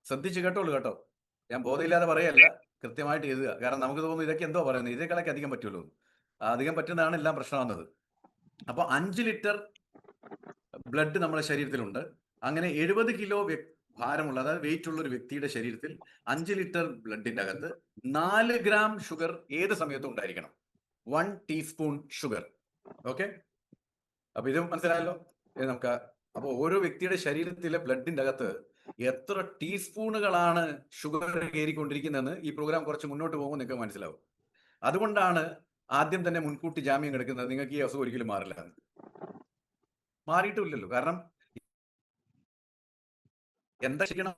ശ്രദ്ധിച്ച് കേട്ടോളൂ കേട്ടോ. ഞാൻ ബോധമില്ലാതെ പറയല്ല, കൃത്യമായിട്ട് എഴുതുക. കാരണം നമുക്ക് തോന്നുന്നു ഇതൊക്കെ എന്തോ പറയുന്നത്, ഇതിനേക്കാളൊക്കെ അധികം പറ്റുമല്ലോ. അധികം പറ്റുന്നതാണ് എല്ലാം പ്രശ്നമാകുന്നത്. അപ്പോൾ 5 ലിറ്റർ ബ്ലഡ് നമ്മുടെ ശരീരത്തിലുണ്ട്. അങ്ങനെ 70 കിലോ ഭാരമുള്ള, അതായത് വെയിറ്റ് ഉള്ള ഒരു വ്യക്തിയുടെ ശരീരത്തിൽ 5 ലിറ്റർ ബ്ലഡിന്റെ അകത്ത് 4 ഗ്രാം ഷുഗർ ഏത് സമയത്തും ഉണ്ടായിരിക്കണം. 1 ടീസ്പൂൺ ഷുഗർ. ഓക്കെ, അപ്പൊ ഇത് മനസ്സിലായല്ലോ. നമുക്ക് അപ്പൊ ഓരോ വ്യക്തിയുടെ ശരീരത്തിലെ ബ്ലഡിന്റെ അകത്ത് എത്ര ടീസ്പൂണുകളാണ് ഷുഗർ കയറിക്കൊണ്ടിരിക്കുന്നതെന്ന് ഈ പ്രോഗ്രാം കുറച്ച് മുന്നോട്ട് പോകുമ്പോൾ നിങ്ങൾക്ക് മനസ്സിലാവും. അതുകൊണ്ടാണ് ആദ്യം തന്നെ മുൻകൂട്ടി ജാമ്യം എടുക്കുന്നത്, നിങ്ങൾക്ക് ഈ അസുഖം ഒരിക്കലും മാറില്ല. മാറിയിട്ടുമില്ലല്ലോ. കാരണം എന്താ ചെയ്യണം,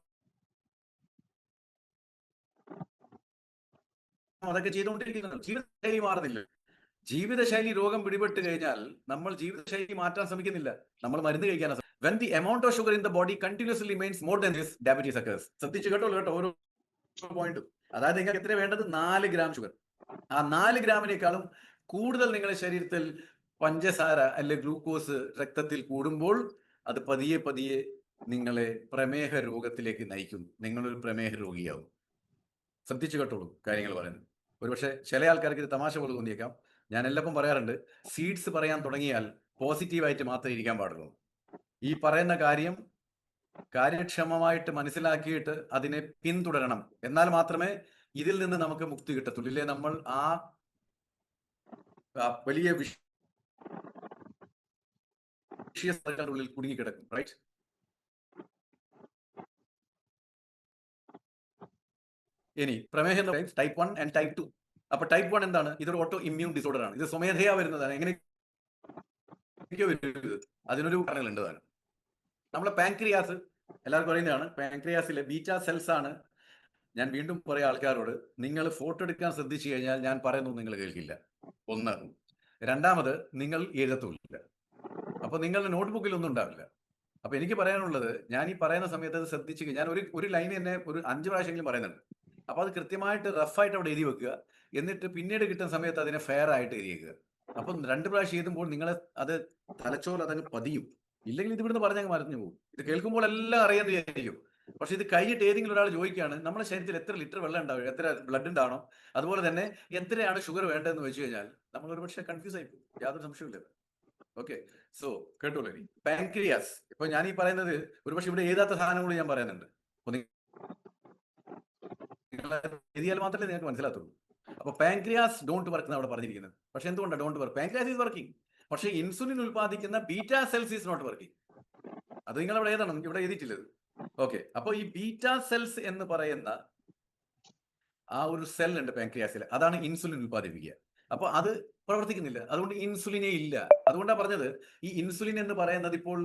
അതൊക്കെ ചെയ്തുകൊണ്ടിരിക്കുന്നത്. ജീവിതശൈലി മാറുന്നില്ല. ജീവിതശൈലി രോഗം പിടിപെട്ട് കഴിഞ്ഞാൽ നമ്മൾ ജീവിതശൈലി മാറ്റാൻ ശ്രമിക്കുന്നില്ല, നമ്മൾ മരുന്ന് കഴിക്കാനാണ്. When the amount of sugar in the body continuously remains more than this, diabetes occurs. ശ്രദ്ധിച്ചു കേട്ടോ ഓരോ പോയിന്റും. അതായത് നിങ്ങൾക്ക് എത്ര വേണ്ടത്? 4 ഗ്രാം ഷുഗർ. ആ 4 ഗ്രാമിനേക്കാളും കൂടുതൽ നിങ്ങളുടെ ശരീരത്തിൽ പഞ്ചസാര അല്ലെ ഗ്ലൂക്കോസ് രക്തത്തിൽ കൂടുമ്പോൾ അത് പതിയെ പതിയെ നിങ്ങളെ പ്രമേഹ രോഗത്തിലേക്ക് നയിക്കും. നിങ്ങളൊരു പ്രമേഹ രോഗിയാവും. ശ്രദ്ധിച്ചു കേട്ടോളൂ കാര്യങ്ങൾ പറയുന്നത്. ഒരുപക്ഷെ ചില ആൾക്കാർക്ക് ഇത് തമാശ പോലെ തോന്നിയേക്കാം. ഞാൻ എല്ലപ്പം പറയാറുണ്ട്, സീഡ്സ് പറയാൻ തുടങ്ങിയാൽ പോസിറ്റീവായിട്ട് മാത്രമേ ഇരിക്കാൻ പാടുള്ളൂ. ഈ പറയുന്ന കാര്യം കാര്യക്ഷമമായിട്ട് മനസ്സിലാക്കിയിട്ട് അതിനെ പിന്തുടരണം. എന്നാൽ മാത്രമേ ഇതിൽ നിന്ന് നമുക്ക് മുക്തി കിട്ടത്തുള്ളൂ. ഇല്ലേ നമ്മൾ ആ വലിയ ഉള്ളിൽ കുടുങ്ങിക്കിടക്കും. റൈറ്റ്? ഇനി പ്രമേഹം ടൈപ്പ് 1 ആൻഡ് ടൈപ്പ് 2. അപ്പൊ ടൈപ്പ് 1 എന്താണ്? ഇതൊരു ഓട്ടോ ഇമ്മ്യൂൺ ഡിസോർഡർ ആണ്. ഇത് സ്വമേധയാ വരുന്നതാണ്. എങ്ങനെ അതിനൊരു കാരണങ്ങളുണ്ട്. നമ്മളെ പാൻക്രിയാസ് എല്ലാവർക്കും അറിയുന്നതാണ്. പാൻക്രിയാസിലെ ബീറ്റാ സെൽസ് ആണ്. ഞാൻ വീണ്ടും പറയാം ആൾക്കാരോട്, നിങ്ങൾ ഫോട്ടോ എടുക്കാൻ ശ്രദ്ധിച്ചു കഴിഞ്ഞാൽ ഞാൻ പറയുന്നു നിങ്ങൾ കേൾക്കില്ല. ഒന്ന്. രണ്ടാമത്, നിങ്ങൾ എഴുതത്തുമില്ല. അപ്പൊ നിങ്ങളുടെ നോട്ട്ബുക്കിൽ ഒന്നും ഉണ്ടാവില്ല. അപ്പൊ എനിക്ക് പറയാനുള്ളത്, ഞാൻ ഈ പറയുന്ന സമയത്ത് അത് ശ്രദ്ധിച്ചു, ഞാൻ ഒരു ലൈൻ തന്നെ ഒരു 5 പ്രാവശ്യമെങ്കിലും പറയുന്നുണ്ട്. അപ്പൊ അത് കൃത്യമായിട്ട് റഫായിട്ട് അവിടെ എഴുതി വെക്കുക. എന്നിട്ട് പിന്നീട് കിട്ടുന്ന സമയത്ത് അതിനെ ഫെയർ ആയിട്ട് എഴുതിയേക്കുക. അപ്പം 2 പ്രാവശ്യം എഴുതുമ്പോൾ നിങ്ങൾ അത് തലച്ചോറ് അതങ്ങ് പതിയും. ഇല്ലെങ്കിൽ ഇത് ഇവിടുന്ന് പറഞ്ഞങ്ങ് മറിഞ്ഞു പോകും. ഇത് കേൾക്കുമ്പോൾ എല്ലാം അറിയാൻ വിചാരിക്കും. പക്ഷെ ഇത് കഴിഞ്ഞിട്ട് ഏതെങ്കിലും ഒരാൾ ചോദിക്കുകയാണ്, നമ്മുടെ ശരീരത്തിൽ എത്ര ലിറ്റർ വെള്ളം ഉണ്ടാവും, എത്ര ബ്ലഡ് ഉണ്ടാണോ, അതുപോലെ തന്നെ എത്രയാണ് ഷുഗർ വേണ്ടതെന്ന് വെച്ച് കഴിഞ്ഞാൽ നമ്മൾ ഒരുപക്ഷെ കൺഫ്യൂസ് ആയി പോകും. യാതൊരു സംശയമില്ല. ഓക്കെ, സോ കേട്ടോളൂ. ഇനി പാൻക്രിയാസ്. ഇപ്പൊ ഞാൻ ഈ പറയുന്നത് ഒരുപക്ഷെ ഇവിടെ എഴുതാത്ത സാധനങ്ങൾ ഞാൻ പറയുന്നുണ്ട്. എഴുതിയാൽ മാത്രമേ നിങ്ങൾക്ക് മനസ്സിലാത്തുള്ളൂ. അപ്പൊ പാൻക്രിയാസ് ഡോണ്ട് വർക്ക് എന്നാണ് അവിടെ പറഞ്ഞിരിക്കുന്നത്. പക്ഷെ എന്തുകൊണ്ടാണ് don't work? Pancreas is working. പക്ഷേ ഇൻസുലിൻ ഉൽപ്പാദിക്കുന്ന beta cells is not working. അത് നിങ്ങൾ അവിടെ എഴുതണം, ഇവിടെ എഴുതിയിട്ടില്ലത്. ഓക്കെ, അപ്പൊ ഈ ബീറ്റാ സെൽസ് എന്ന് പറയുന്ന ആ ഒരു സെൽ ഉണ്ട് പാൻക്രിയാസിൽ, അതാണ് ഇൻസുലിൻ ഉൽപ്പാദിപ്പിക്കുക. അപ്പൊ അത് പ്രവർത്തിക്കുന്നില്ല, അതുകൊണ്ട് ഇൻസുലിനേ ഇല്ല. അതുകൊണ്ടാണ് പറഞ്ഞത്, ഈ ഇൻസുലിൻ എന്ന് പറയുന്നത് ഇപ്പോൾ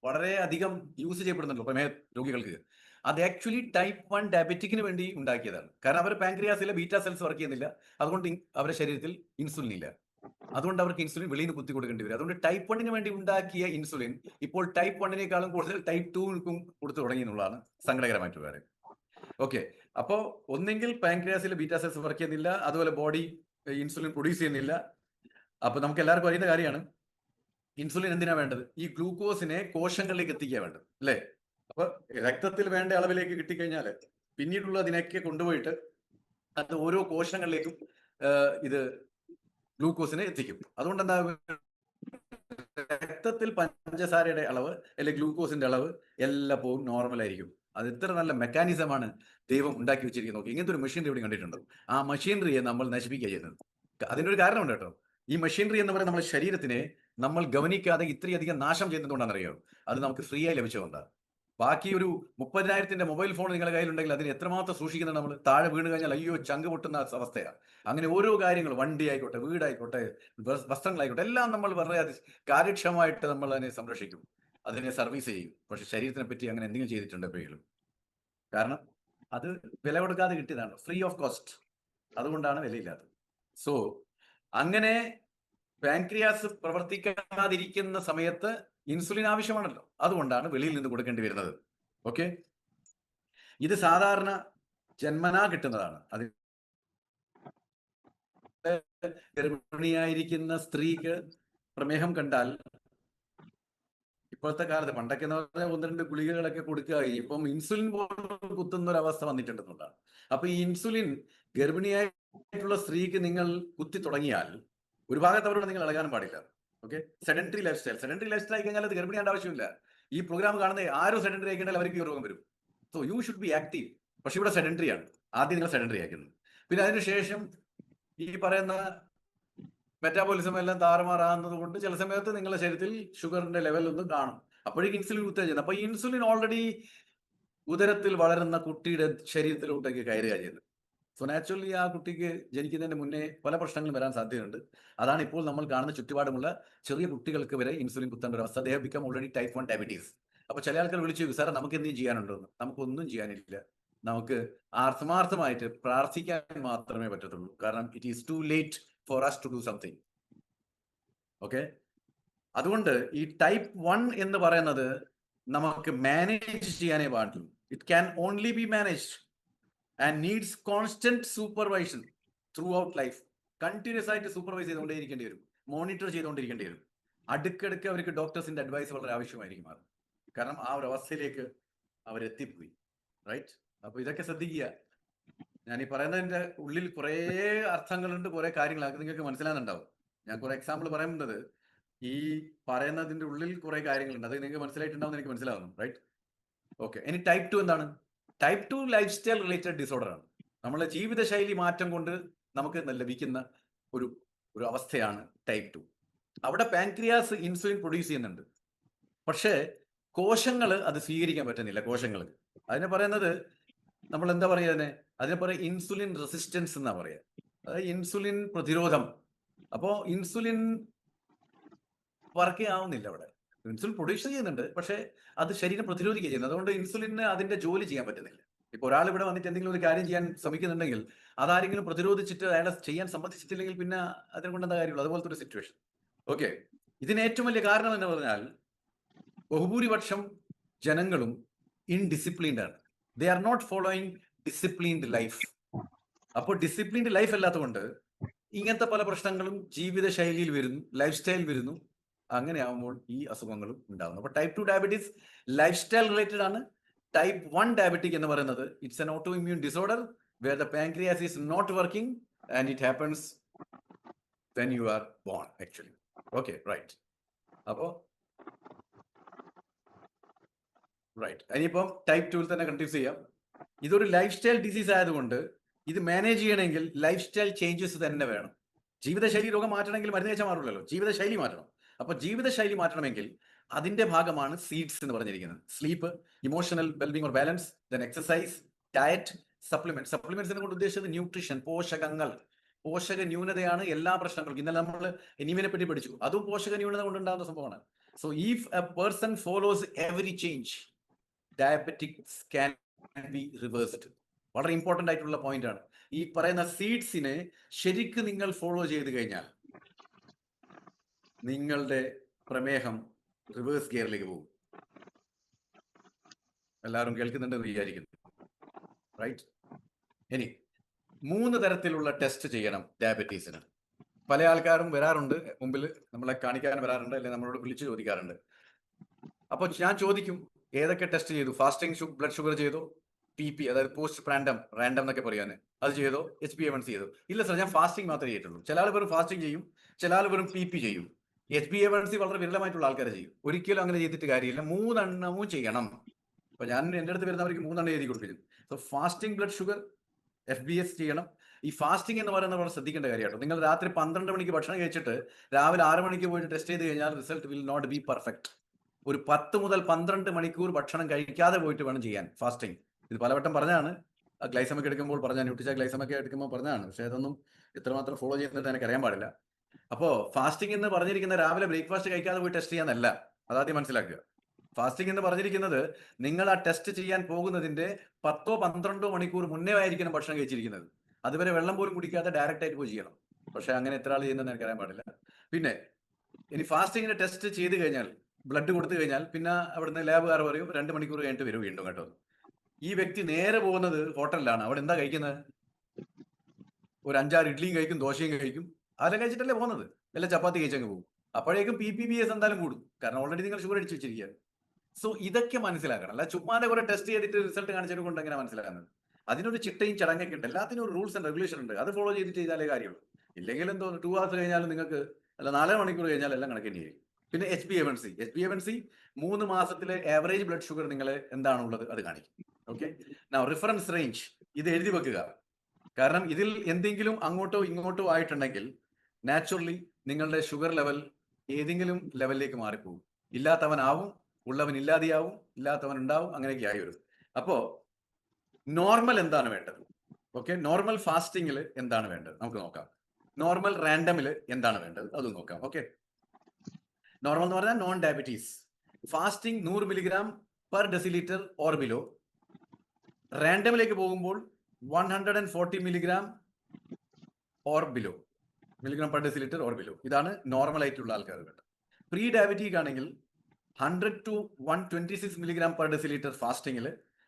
വളരെ അധികം യൂസ് ചെയ്യപ്പെടുന്നുണ്ടല്ലോ പ്രമേഹ രോഗികൾക്ക്. അത് ആക്ച്വലി ടൈപ്പ് 1 ഡയബറ്റിക്കിന് വേണ്ടി ഉണ്ടാക്കിയതാണ്. കാരണം അവർ പാൻക്രിയാസിലെ ബീറ്റാ സെൽസ് വർക്ക് ചെയ്യുന്നില്ല, അതുകൊണ്ട് അവരുടെ ശരീരത്തിൽ ഇൻസുലിൻ ഇല്ല. അതുകൊണ്ട് അവർക്ക് ഇൻസുലിൻ വെളിയിൽ നിന്ന് കുത്തി കൊടുക്കേണ്ടി വരും. അതുകൊണ്ട് ടൈപ്പ് 1 വേണ്ടി ഉണ്ടാക്കിയ ഇൻസുലിൻ ഇപ്പോൾ ടൈപ്പ് 1 കൂടുതൽ ടൈപ്പ് 2 കൊടുത്തു തുടങ്ങി എന്നുള്ളതാണ് സങ്കടകരമായിട്ട് കാര്യം. ഓക്കെ, അപ്പോ ഒന്നെങ്കിൽ പാൻക്രിയാസിലെ ബീറ്റാ സെൽസ് വർക്ക് ചെയ്യുന്നില്ല, അതുപോലെ ബോഡി ഇൻസുലിൻ പ്രൊഡ്യൂസ് ചെയ്യുന്നില്ല. അപ്പൊ നമുക്ക് എല്ലാവർക്കും അറിയുന്ന കാര്യമാണ്, ഇൻസുലിൻ എന്തിനാ വേണ്ടത്? ഈ ഗ്ലൂക്കോസിനെ കോശങ്ങളിലേക്ക് എത്തിക്കാൻ വേണ്ടത്, അല്ലേ? അപ്പൊ രക്തത്തിൽ വേണ്ട അളവിലേക്ക് കിട്ടിക്കഴിഞ്ഞാൽ പിന്നീടുള്ള അതിനൊക്കെ കൊണ്ടുപോയിട്ട് അത് ഓരോ കോശങ്ങളിലേക്കും ഇത് ഗ്ലൂക്കോസിനെ എത്തിക്കും. അതുകൊണ്ട് എന്താ, രക്തത്തിൽ പഞ്ചസാരയുടെ അളവ് അല്ലെങ്കിൽ ഗ്ലൂക്കോസിന്റെ അളവ് എല്ലാപ്പോഴും നോർമൽ ആയിരിക്കും. അത് എത്ര നല്ല മെക്കാനിസമാണ് ദൈവം ഉണ്ടാക്കി വെച്ചിരിക്കുന്നത്. ഇങ്ങനത്തെ ഒരു മെഷീനറി ഇവിടെ കണ്ടിട്ടുണ്ടോ? ആ മെഷീനറിയെ നമ്മൾ നശിപ്പിക്കുക ചെയ്യുന്നത്. അതിനൊരു കാരണമുണ്ട് കേട്ടോ. ഈ മെഷീനറി എന്ന് പറയുന്നത് നമ്മുടെ ശരീരത്തിനെ നമ്മൾ ഗവനിക്കാതെ ഇത്രയധികം നാശം ചെയ്യുന്നതുകൊണ്ടാണെന്ന് അറിയാമോ? അത് നമുക്ക് ഫ്രീ ആയി ലഭിച്ചുകൊണ്ടാണ്. ബാക്കി ഒരു 30,000-ന്റെ മൊബൈൽ ഫോൺ നിങ്ങളുടെ കയ്യിലുണ്ടെങ്കിൽ അതിന് എത്രമാത്രം സൂക്ഷിക്കുന്നത് നമ്മൾ. താഴെ വീണ് കഴിഞ്ഞാൽ അയ്യോ ചങ്ക് പൊട്ടുന്ന അവസ്ഥയാണ്. അങ്ങനെ ഓരോ കാര്യങ്ങളും, വണ്ടി ആയിക്കോട്ടെ, വീടായിക്കോട്ടെ, വസ്ത്രങ്ങളായിക്കോട്ടെ, എല്ലാം നമ്മൾ വളരെ കാര്യക്ഷമമായിട്ട് നമ്മൾ അതിനെ സംരക്ഷിക്കും, അതിനെ സർവീസ് ചെയ്യും. പക്ഷെ ശരീരത്തിനെ പറ്റി അങ്ങനെ എന്തെങ്കിലും ചെയ്തിട്ടുണ്ട് എപ്പോഴും? കാരണം അത് വില കൊടുക്കാതെ കിട്ടിയതാണ്, ഫ്രീ ഓഫ് കോസ്റ്റ്. അതുകൊണ്ടാണ് വിലയില്ലാത്തത്. സോ അങ്ങനെ പാൻക്രിയാസ് പ്രവർത്തിക്കാതിരിക്കുന്ന സമയത്ത് ഇൻസുലിൻ ആവശ്യമാണല്ലോ, അതുകൊണ്ടാണ് വെളിയിൽ നിന്ന് കൊടുക്കേണ്ടി വരുന്നത്. ഓക്കെ, ഇത് സാധാരണ ജന്മനാ കിട്ടുന്നതാണ്. അത് ഗർഭിണിയായിരിക്കുന്ന സ്ത്രീക്ക് പ്രമേഹം കണ്ടാൽ ഇപ്പോഴത്തെ കാലത്ത് പണ്ടൊക്കെ എന്ന് പറഞ്ഞാൽ 1-2 ഗുളികകളൊക്കെ കൊടുക്കുക, ഇപ്പം ഇൻസുലിൻ പോലും കുത്തുന്ന ഒരു അവസ്ഥ വന്നിട്ടുണ്ടെന്നുള്ളതാണ്. അപ്പൊ ഈ ഇൻസുലിൻ ഗർഭിണിയായിട്ടുള്ള സ്ത്രീക്ക് നിങ്ങൾ കുത്തി തുടങ്ങിയാൽ ഒരു ഭാഗത്ത് അവരോട് നിങ്ങൾ ഇളകാനും പാടില്ല. ഓക്കെ, സെഡൻറ്ററി ലൈഫ് സ്റ്റൈൽ ആയി കഴിഞ്ഞാൽ അത് ഗർഭിണിയാണ്ട് ആവശ്യമില്ല. ഈ പ്രോഗ്രാം കാണുന്ന ആരും സെഡൻറ്ററി ആയിക്കഴിഞ്ഞാൽ അവർക്ക് ഈ രോഗം വരും. So you should be active. പക്ഷെ ഇവിടെ സെഡൻറ്ററി ആണ്, ആദ്യം നിങ്ങൾ സെഡൻറ്ററി ആക്കുന്നത്. പിന്നെ അതിനുശേഷം ഈ പറയുന്ന മെറ്റാബോളിസം എല്ലാം താറുമാറാകുന്നത് കൊണ്ട് ചില സമയത്ത് നിങ്ങളുടെ ശരീരത്തിൽ ഷുഗറിന്റെ ലെവൽ ഒന്ന് കാണും. അപ്പോഴേക്ക് ഇൻസുലിൻ കുത്തുക ചെയ്യുന്നത്. അപ്പൊ ഇൻസുലിൻ ഓൾറെഡി ഉദരത്തിൽ വളരുന്ന കുട്ടിയുടെ ശരീരത്തിലോട്ടേക്ക് കയറുക ചെയ്യുന്നത്. സോ നാച്ചുറലി ആ കുട്ടിക്ക് ജനിക്കുന്നതിന് മുന്നേ പല പ്രശ്നങ്ങളും വരാൻ സാധ്യതയുണ്ട്. അതാണ് ഇപ്പോൾ നമ്മൾ കാണുന്ന ചുറ്റുപാടുമുള്ള ചെറിയ കുട്ടികൾക്ക് വരെ ഇൻസുലിൻ കുത്തേണ്ട ഒരു അവസ്ഥ. They have become already type 1 diabetes. അപ്പൊ ചില ആൾക്കാർ വിളിച്ചു, സാറേ നമുക്ക് എന്തെങ്കിലും ചെയ്യാനുണ്ടോ എന്ന്. നമുക്കൊന്നും ചെയ്യാനില്ല. നമുക്ക് ആത്മാർത്ഥമായിട്ട് പ്രാർത്ഥിക്കാൻ മാത്രമേ പറ്റത്തുള്ളൂ. കാരണം it is to late four us to do something. Okay, അതുകൊണ്ട് ഈ ടൈപ്പ് 1 എന്ന് പറയുന്നത് നമുക്ക് മാനേജ് ചെയ്യാനേ പാടുള്ളൂ. It can only be managed and needs constant supervision throughout life. Continuous ആയിട്ട് സൂപ്പർവൈസ് ചെയ്തുകൊണ്ടേയിരിക്കേണ്ടി വരും, മോണിറ്റർ ചെയ്തുകൊണ്ടിരിക്കേണ്ടി വരും. അടുക്കടുക്ക് അവർക്ക് ഡോക്ടേഴ്സിന്റെ അഡ്വൈസ് വളരെ ആവശ്യമായിരിക്കും. അത് കാരണം ആ ഒരു അവസ്ഥയിലേക്ക് അവരെത്തിപ്പോയി. റൈറ്റ്, അപ്പൊ ഇതൊക്കെ ശ്രദ്ധിക്കുക. ഞാൻ ഈ പറയുന്നതിന്റെ ഉള്ളിൽ കുറെ അർത്ഥങ്ങളുണ്ട്, കുറെ കാര്യങ്ങൾ അത് നിങ്ങൾക്ക് മനസ്സിലാകുന്നുണ്ടാവും. ഞാൻ കുറെ എക്സാമ്പിൾ പറയുന്നത് ഈ പറയുന്നതിന്റെ ഉള്ളിൽ കുറെ കാര്യങ്ങളുണ്ട്, അത് നിങ്ങൾക്ക് മനസ്സിലായിട്ടുണ്ടാവും എനിക്ക് മനസ്സിലാവുന്നു. Right, okay. ഇനി ടൈപ്പ് 2 എന്താണ്? Type 2 life style related disorder ആണ്. നമ്മളെ ജീവിതശൈലി മാറ്റം കൊണ്ട് നമുക്ക് ലഭിക്കുന്ന ഒരു അവസ്ഥയാണ് ടൈപ്പ് 2. അവിടെ പാൻക്രിയാസ് ഇൻസുലിൻ പ്രൊഡ്യൂസ് ചെയ്യുന്നുണ്ട്, പക്ഷേ കോശങ്ങൾ അത് സ്വീകരിക്കാൻ പറ്റുന്നില്ല. കോശങ്ങൾ അതിനെ പറയുന്നത് നമ്മൾ എന്താ പറയുക, അതിനെ പറയാം ഇൻസുലിൻ റെസിസ്റ്റൻസ് എന്നാ പറയാ, അതായത് ഇൻസുലിൻ പ്രതിരോധം. അപ്പോ ഇൻസുലിൻ വർക്ക് ആവുന്നില്ല. അവിടെ ഇൻസുലിൻ പ്രൊഡ്യൂസ് ചെയ്യുന്നുണ്ട്, പക്ഷേ അത് ശരീരം പ്രതിരോധിക്കുക ചെയ്യുന്നത്. അതുകൊണ്ട് ഇൻസുലിന് അതിന്റെ ജോലി ചെയ്യാൻ പറ്റുന്നില്ല. ഇപ്പൊ ഒരാൾ ഇവിടെ വന്നിട്ട് എന്തെങ്കിലും ഒരു കാര്യം ചെയ്യാൻ ശ്രമിക്കുന്നുണ്ടെങ്കിൽ അതാരെങ്കിലും പ്രതിരോധിച്ചിട്ട് അയാളെ ചെയ്യാൻ സമ്മതിച്ചിട്ടില്ലെങ്കിൽ പിന്നെ അതിനെ കൊണ്ട് എന്താ കാര്യമുള്ളൂ? അതുപോലത്തെ ഒരു സിറ്റുവേഷൻ. ഓക്കെ, ഇതിന് ഏറ്റവും വലിയ കാരണം എന്ന് പറഞ്ഞാൽ ബഹുഭൂരിപക്ഷം ജനങ്ങളും ഇൻഡിസിപ്ലിൻഡ് ആണ്. They are not following disciplined life. അപ്പോൾ ഡിസിപ്ലിൻഡ് ലൈഫ് അല്ലാത്തതുകൊണ്ട് ഇങ്ങനത്തെ പല പ്രശ്നങ്ങളും ജീവിതശൈലിയിൽ വരുന്നു, ലൈഫ് സ്റ്റൈൽ വരുന്നു. അങ്ങനെ ആവുമ്പോൾ ഈ അസുഖങ്ങളും ഉണ്ടാകുന്നു. അപ്പൊ type 2 diabetes lifestyle related ആണ്. ടൈപ്പ് 1 ഡയബറ്റിക് എന്ന് പറയുന്നത് it's an autoimmune disorder where the pancreas is not working and it happens when you are born actually. Okay, right. അപ്പോ റൈറ്റ്, ഇനിയിപ്പം ടൈപ്പ് 2 തന്നെ കണ്ടിന്യൂ ചെയ്യാം. ഇതൊരു life style disease ആയതുകൊണ്ട് ഇത് മാനേജ് ചെയ്യണമെങ്കിൽ ലൈഫ് സ്റ്റൈൽ ചേഞ്ചസ് തന്നെ വേണം. ജീവിതശൈലി രോഗം മാറ്റണമെങ്കിൽ മരുന്ന് കഴിച്ചാൽ മാറില്ലല്ലോ, ജീവിതശൈലി മാറ്റണം. അപ്പൊ ജീവിതശൈലി മാറ്റണമെങ്കിൽ അതിന്റെ ഭാഗമാണ് സീഡ്സ് എന്ന് പറഞ്ഞിരിക്കുന്നത്. Sleep, emotional wellbeing or balance, then exercise, diet, supplement. സപ്ലിമെന്റ്സിനെ കൊണ്ട് ഉദ്ദേശിച്ചത് ന്യൂട്രീഷൻ, പോഷകങ്ങൾ. പോഷക ന്യൂനതയാണ് എല്ലാ പ്രശ്നങ്ങൾക്കും. ഇന്നലെ നമ്മൾ എനിമിനെ പറ്റി പഠിച്ചു, അതും പോഷക ന്യൂനത കൊണ്ടുണ്ടാകുന്ന സംഭവമാണ്. So if A person follows every change, diabetics can be reversed. വളരെ ഇമ്പോർട്ടന്റ് ആയിട്ടുള്ള പോയിന്റ് ആണ്. ഈ പറയുന്ന സീഡ്സിനെ ശരിക്ക് നിങ്ങൾ ഫോളോ ചെയ്ത് കഴിഞ്ഞാൽ നിങ്ങളുടെ പ്രമേഹം റിവേഴ്സ് ഗിയറിലേക്ക് പോകും. എല്ലാവരും കേൾക്കുന്നുണ്ടെന്ന് വിചാരിക്കുന്നു. റൈറ്റ്, ഇനി 3 തരത്തിലുള്ള ടെസ്റ്റ് ചെയ്യണം ഡയബറ്റീസിന്. പല ആൾക്കാരും വരാറുണ്ട്, മുമ്പിൽ നമ്മളെ കാണിക്കാൻ വരാറുണ്ട്, അല്ലെങ്കിൽ നമ്മളോട് വിളിച്ചു ചോദിക്കാറുണ്ട്. അപ്പൊ ഞാൻ ചോദിക്കും, ഏതൊക്കെ ടെസ്റ്റ് ചെയ്തു? ഫാസ്റ്റിംഗ് ബ്ലഡ് ഷുഗർ ചെയ്തോ? PP, അതായത് പോസ്റ്റ് റാൻഡം എന്നൊക്കെ പറയാന്, അത് ചെയ്തോ? HbA1c ചെയ്തോ? ഇല്ല സർ, ഞാൻ ഫാസ്റ്റിംഗ് മാത്രമേ ചെയ്തിട്ടുള്ളൂ. ചില ആൾ വെറും ഫാസ്റ്റിംഗ് ചെയ്യും, ചില ആൾ വെറും PP ചെയ്യും. HbA1c വളരെ വിരളമായിട്ടുള്ള ആൾക്കാരെ ചെയ്യും. ഒരിക്കലും അങ്ങനെ ചെയ്തിട്ട് കാര്യമില്ല, 3 എണ്ണവും ചെയ്യണം. അപ്പൊ ഞാൻ എൻ്റെ അടുത്ത് വരുന്നവർക്ക് 3 എണ്ണം എഴുതി കൊടുക്കുന്നു. So fasting blood sugar, FBS ചെയ്യണം. ഈ ഫാസ്റ്റിംഗ് എന്ന് പറയുന്നത് വളരെ ശ്രദ്ധിക്കേണ്ട കാര്യമാണ്. നിങ്ങൾ രാത്രി 12 മണിക്ക് ഭക്ഷണം കഴിച്ചിട്ട് രാവിലെ 6 മണിക്ക് പോയിട്ട് ടെസ്റ്റ് ചെയ്ത് കഴിഞ്ഞാൽ result will not be perfect. ഒരു 10 മുതൽ 12 മണിക്കൂർ ഭക്ഷണം കഴിക്കാതെ പോയിട്ട് വേണം ചെയ്യാൻ ഫാസ്റ്റിംഗ്. ഇത് പലവട്ടം പറഞ്ഞാണ്, ഗ്ലൈസമൊക്കെ എടുക്കുമ്പോൾ പറഞ്ഞാൽ, ന്യൂട്രിച്ച ഗ്ലൈസമൊക്കെ എടുക്കുമ്പോൾ പറഞ്ഞാണ്. പക്ഷേ അതൊന്നും എത്രമാത്രം ഫോളോ ചെയ്യുന്നത് എനിക്ക് അറിയാൻ പാടില്ല. അപ്പോൾ ഫാസ്റ്റിംഗ് എന്ന് പറഞ്ഞിരിക്കുന്ന രാവിലെ ബ്രേക്ക്ഫാസ്റ്റ് കഴിക്കാതെ പോയി ടെസ്റ്റ് ചെയ്യാനല്ല, അതാദ്യം മനസ്സിലാക്കുക. ഫാസ്റ്റിംഗ് എന്ന് പറഞ്ഞിരിക്കുന്നത് നിങ്ങൾ ആ ടെസ്റ്റ് ചെയ്യാൻ പോകുന്നതിന്റെ 10-12 മണിക്കൂർ മുന്നേ ആയിരിക്കണം ഭക്ഷണം കഴിച്ചിരിക്കുന്നത്. അതുവരെ വെള്ളം പോലും കുടിക്കാതെ ഡയറക്റ്റ് ആയിട്ട് പോയി ചെയ്യണം. പക്ഷെ അങ്ങനെ എത്ര ആൾ ചെയ്യുന്നതെന്ന് എനിക്ക് അറിയാൻ പാടില്ല. പിന്നെ ഇനി ഫാസ്റ്റിങ്ങിന്റെ ടെസ്റ്റ് ചെയ്ത് കഴിഞ്ഞാൽ, ബ്ലഡ് കൊടുത്തു കഴിഞ്ഞാൽ, പിന്നെ അവിടുന്ന് ലാബുകാർ പറയും 2 മണിക്കൂർ കഴിഞ്ഞിട്ട് വരും വീണ്ടും കേട്ടോ. ഈ വ്യക്തി നേരെ പോകുന്നത് ഹോട്ടലിലാണ്. അവിടെ എന്താ കഴിക്കുന്നത്? ഒരു 5-6 ഇഡ്ഡലിയും കഴിക്കും, ദോശയും കഴിക്കും. അതെല്ലാം കഴിച്ചിട്ടല്ലേ പോകുന്നത്, അല്ല ചപ്പാത്തി കഴിച്ചങ്ങ് പോകും. അപ്പോഴേക്കും PPBS എന്തായാലും കൂടും, കാരണം ഓൾറെഡി നിങ്ങൾ ഷുഗർ അടിച്ചു വെച്ചിരിക്കുകയാണ്. സോ ഇതൊക്കെ മനസ്സിലാക്കണം. അല്ല ചുമ്മാതെ കുറെ ടെസ്റ്റ് ചെയ്തിട്ട് റിസൾട്ട് കാണിച്ചത് കൊണ്ട് എങ്ങനെ മനസ്സിലാക്കുന്നത്? അതിനൊരു ചിട്ടയും ചടങ്ങൊക്കെ ഉണ്ട്, എല്ലാത്തിനും ഒരു റൂൾസ് ആൻഡ് റെഗുലേഷൻ ഉണ്ട്. അത് ഫോളോ ചെയ്താലേ കാര്യമുള്ളൂ. ഇല്ലെങ്കിൽ എന്തോ 2 hours കഴിഞ്ഞാലും നിങ്ങൾക്ക്, അല്ല 4 മണിക്കൂർ കഴിഞ്ഞാൽ എല്ലാം കണക്കേണ്ടി വരും. പിന്നെ HbA1c 3 മാസത്തിലെ ആവറേജ് ബ്ലഡ് ഷുഗർ നിങ്ങൾ എന്താണുള്ളത് അത് കാണിക്കും. ഓക്കെ, റിഫറൻസ് റേഞ്ച് ഇത് എഴുതി വെക്കുക. കാരണം ഇതിൽ എന്തെങ്കിലും അങ്ങോട്ടോ ഇങ്ങോട്ടോ ആയിട്ടുണ്ടെങ്കിൽ നാച്ചുറലി നിങ്ങളുടെ ഷുഗർ ലെവൽ ഏതെങ്കിലും ലെവലിലേക്ക് മാറിപ്പോകും. ഇല്ലാത്തവനാവും, ഉള്ളവൻ ഇല്ലാതെയാവും, ഇല്ലാത്തവൻ ഉണ്ടാവും, അങ്ങനെയൊക്കെ ആയി വരും. അപ്പോ നോർമൽ എന്താണ് വേണ്ടത്? ഓക്കെ, നോർമൽ ഫാസ്റ്റിംഗിൽ എന്താണ് വേണ്ടത് നമുക്ക് നോക്കാം. നോർമൽ റാൻഡമിൽ എന്താണ് വേണ്ടത് അത് നോക്കാം. ഓക്കെ, നോർമൽ എന്ന് പറഞ്ഞാൽ non diabetes fasting 100 milligram per decilitre or below. റാൻഡമിലേക്ക് പോകുമ്പോൾ 140 milligram or below, milligram per decilitre or below. ഇതാണ് നോർമൽ ആയിട്ടുള്ള ആൾക്കാർ വേണ്ടത്. പ്രീ ഡയബറ്റിക് ആണെങ്കിൽ 100 to 126 മില്ലിഗ്രാം പെർ ഡെസിലിറ്റർ ഫാസ്റ്റിംഗിൽ,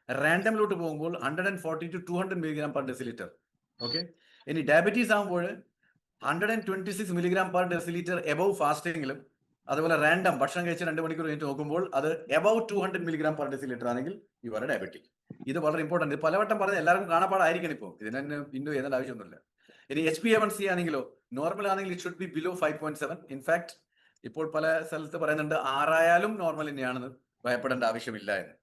റാൻഡമിലോട്ട് പോകുമ്പോൾ 140 to 200 milligram per decilitre. Okay, ഇനി ഡയബറ്റീസ് ആകുമ്പോൾ 126 മില്ലിഗ്രാം പെർ ഡെസിലിറ്റർ എബവ് ഫാസ്റ്റിംഗിലും, അതുപോലെ റാൻഡം ഭക്ഷണം കഴിച്ച് 2 മണിക്കൂർ കഴിഞ്ഞിട്ട് നോക്കുമ്പോൾ അത് എബവ് 200 മില്ലിഗ്രാം പെർ ഡെസിലിറ്റർ ആണെങ്കിൽ യു ആർ ഡയബറ്റിക്. ഇത് വളരെ ഇമ്പോർട്ടന്റ്. ഇത് പലവട്ടം പറഞ്ഞ് എല്ലാവർക്കും കാണാപ്പാടായിരിക്കണം. ഇപ്പോൾ ഇതിന് തന്നെ പിന്നോ ചെയ്യേണ്ട ആവശ്യമൊന്നുമില്ല. ഇനി HbA1c ആണെങ്കിലോ, നോർമൽ ആണെങ്കിൽ it should B below 5.7. In fact ഇപ്പോൾ പല സ്ഥലത്ത് പറയുന്നുണ്ട് 6 ആയാലും നോർമൽ തന്നെയാണെന്ന്, ഭയപ്പെടേണ്ട ആവശ്യമില്ല എന്ന്.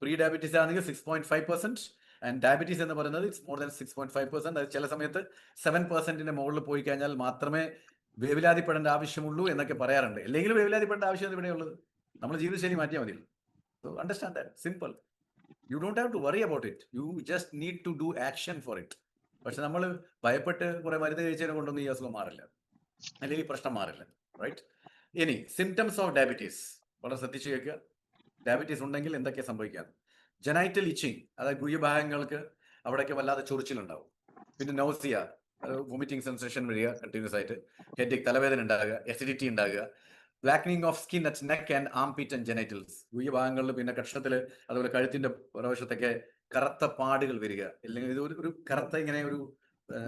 പ്രീ ഡയബറ്റീസ് ആണെങ്കിൽ 6.5%, ആൻഡ് ഡയബറ്റീസ് എന്ന് പറയുന്നത് ഇറ്റ്സ് മോർ ദാൻ 6.5%. അത് ചില സമയത്ത് 7%ന്റെ മുകളിൽ പോയി കഴിഞ്ഞാൽ മാത്രമേ വേവലാതിപ്പെടേണ്ട ആവശ്യമുള്ളൂ എന്നൊക്കെ പറയാറുണ്ട്. അല്ലെങ്കിൽ വേവലാതിപ്പെടേണ്ട ആവശ്യം ഇവിടെയുള്ളത്, നമ്മൾ ജീവിതശൈലി മാറ്റിയാൽ മതി. So understand that, simple. You don't have to worry about it, you just need to do action for it. പക്ഷെ നമ്മൾ ഭയപ്പെട്ട് കുറെ മരുന്ന് കഴിച്ചതിനെ കൊണ്ടൊന്നും ഈ അസുഖം മാറില്ല, അല്ലെങ്കിൽ പ്രശ്നം മാറില്ല. റൈറ്റ്. ഇനി സിംറ്റംസ് ഓഫ് ഡയബറ്റീസ് വളരെ ശ്രദ്ധിച്ചു കേൾക്കുക. ഡയബറ്റീസ് ഉണ്ടെങ്കിൽ എന്തൊക്കെ സംഭവിക്കാം? ജനൈറ്റൽ ഇച്ചിങ്, അതായത് ഗുഹ്യഭാഗങ്ങൾക്ക് അവിടെയൊക്കെ വല്ലാതെ ചൊറിച്ചിലുണ്ടാവും. പിന്നെ നൗസിയ, വൊമിറ്റിംഗ് സെൻസേഷൻ വരിക കണ്ടിന്യൂസ് ആയിട്ട്, ഹെഡേക്ക് തലവേദന ഉണ്ടാകുക, എസിഡിറ്റി ഉണ്ടാകുക, blackening of skin at neck and armpit and genitals, ഗുഹ്യഭാഗങ്ങളിൽ, പിന്നെ കക്ഷത്തിൽ, അതുപോലെ കഴുത്തിന്റെ പ്രവശത്തൊക്കെ കറുത്ത പാടുകൾ വരിക. അല്ലെങ്കിൽ ഇത് ഒരു കറുത്ത ഇങ്ങനെ ഒരു,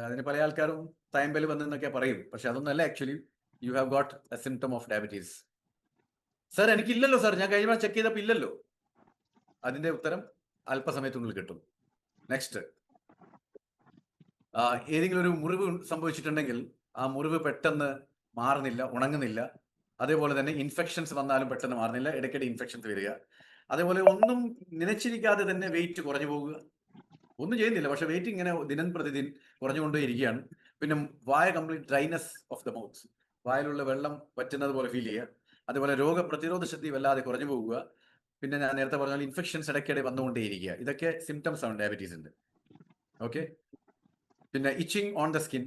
അതിന് പല ആൾക്കാരും തയമ്പൽ വന്നെന്നൊക്കെ പറയും, പക്ഷെ അതൊന്നല്ല. Actually you have got a symptom of diabetes. Sir എനിക്കില്ലല്ലോ സാർ, ഞാൻ കഴിഞ്ഞ ചെക്ക് ചെയ്തപ്പോൾ ഇല്ലല്ലോ. അതിന്റെ ഉത്തരം അല്പസമയത്തിനുള്ളിൽ കിട്ടും. നെക്സ്റ്റ്, ഏതെങ്കിലും ഒരു മുറിവ് സംഭവിച്ചിട്ടുണ്ടെങ്കിൽ ആ മുറിവ് പെട്ടെന്ന് മാറുന്നില്ല, ഉണങ്ങുന്നില്ല. അതേപോലെ തന്നെ ഇൻഫെക്ഷൻസ് വന്നാലും പെട്ടെന്ന് മാറുന്നില്ല, ഇടയ്ക്കിടെ ഇൻഫെക്ഷൻസ് വരിക. അതേപോലെ ഒന്നും നനച്ചിരിക്കാതെ തന്നെ വെയിറ്റ് കുറഞ്ഞു പോകുക. ഒന്നും ചെയ്യുന്നില്ല, പക്ഷെ വെയിറ്റ് ഇങ്ങനെ ദിനം പ്രതിദിനം കുറഞ്ഞുകൊണ്ടേ ഇരിക്കുകയാണ്. പിന്നെ വായ complete dryness of the mouth, വായിലുള്ള വെള്ളം പറ്റുന്നത് പോലെ ഫീൽ ചെയ്യുക. അതുപോലെ രോഗപ്രതിരോധ ശക്തി വല്ലാതെ കുറഞ്ഞു പോകുക. പിന്നെ ഞാൻ നേരത്തെ പറഞ്ഞാൽ ഇൻഫെക്ഷൻസ് ഇടയ്ക്കിടെ വന്നുകൊണ്ടേയിരിക്കുക. ഇതൊക്കെ സിംറ്റംസ് ആണ് ഡയബറ്റീസിന്റെ. ഓക്കെ. പിന്നെ ഇച്ചിങ് ഓൺ ദ സ്കിൻ,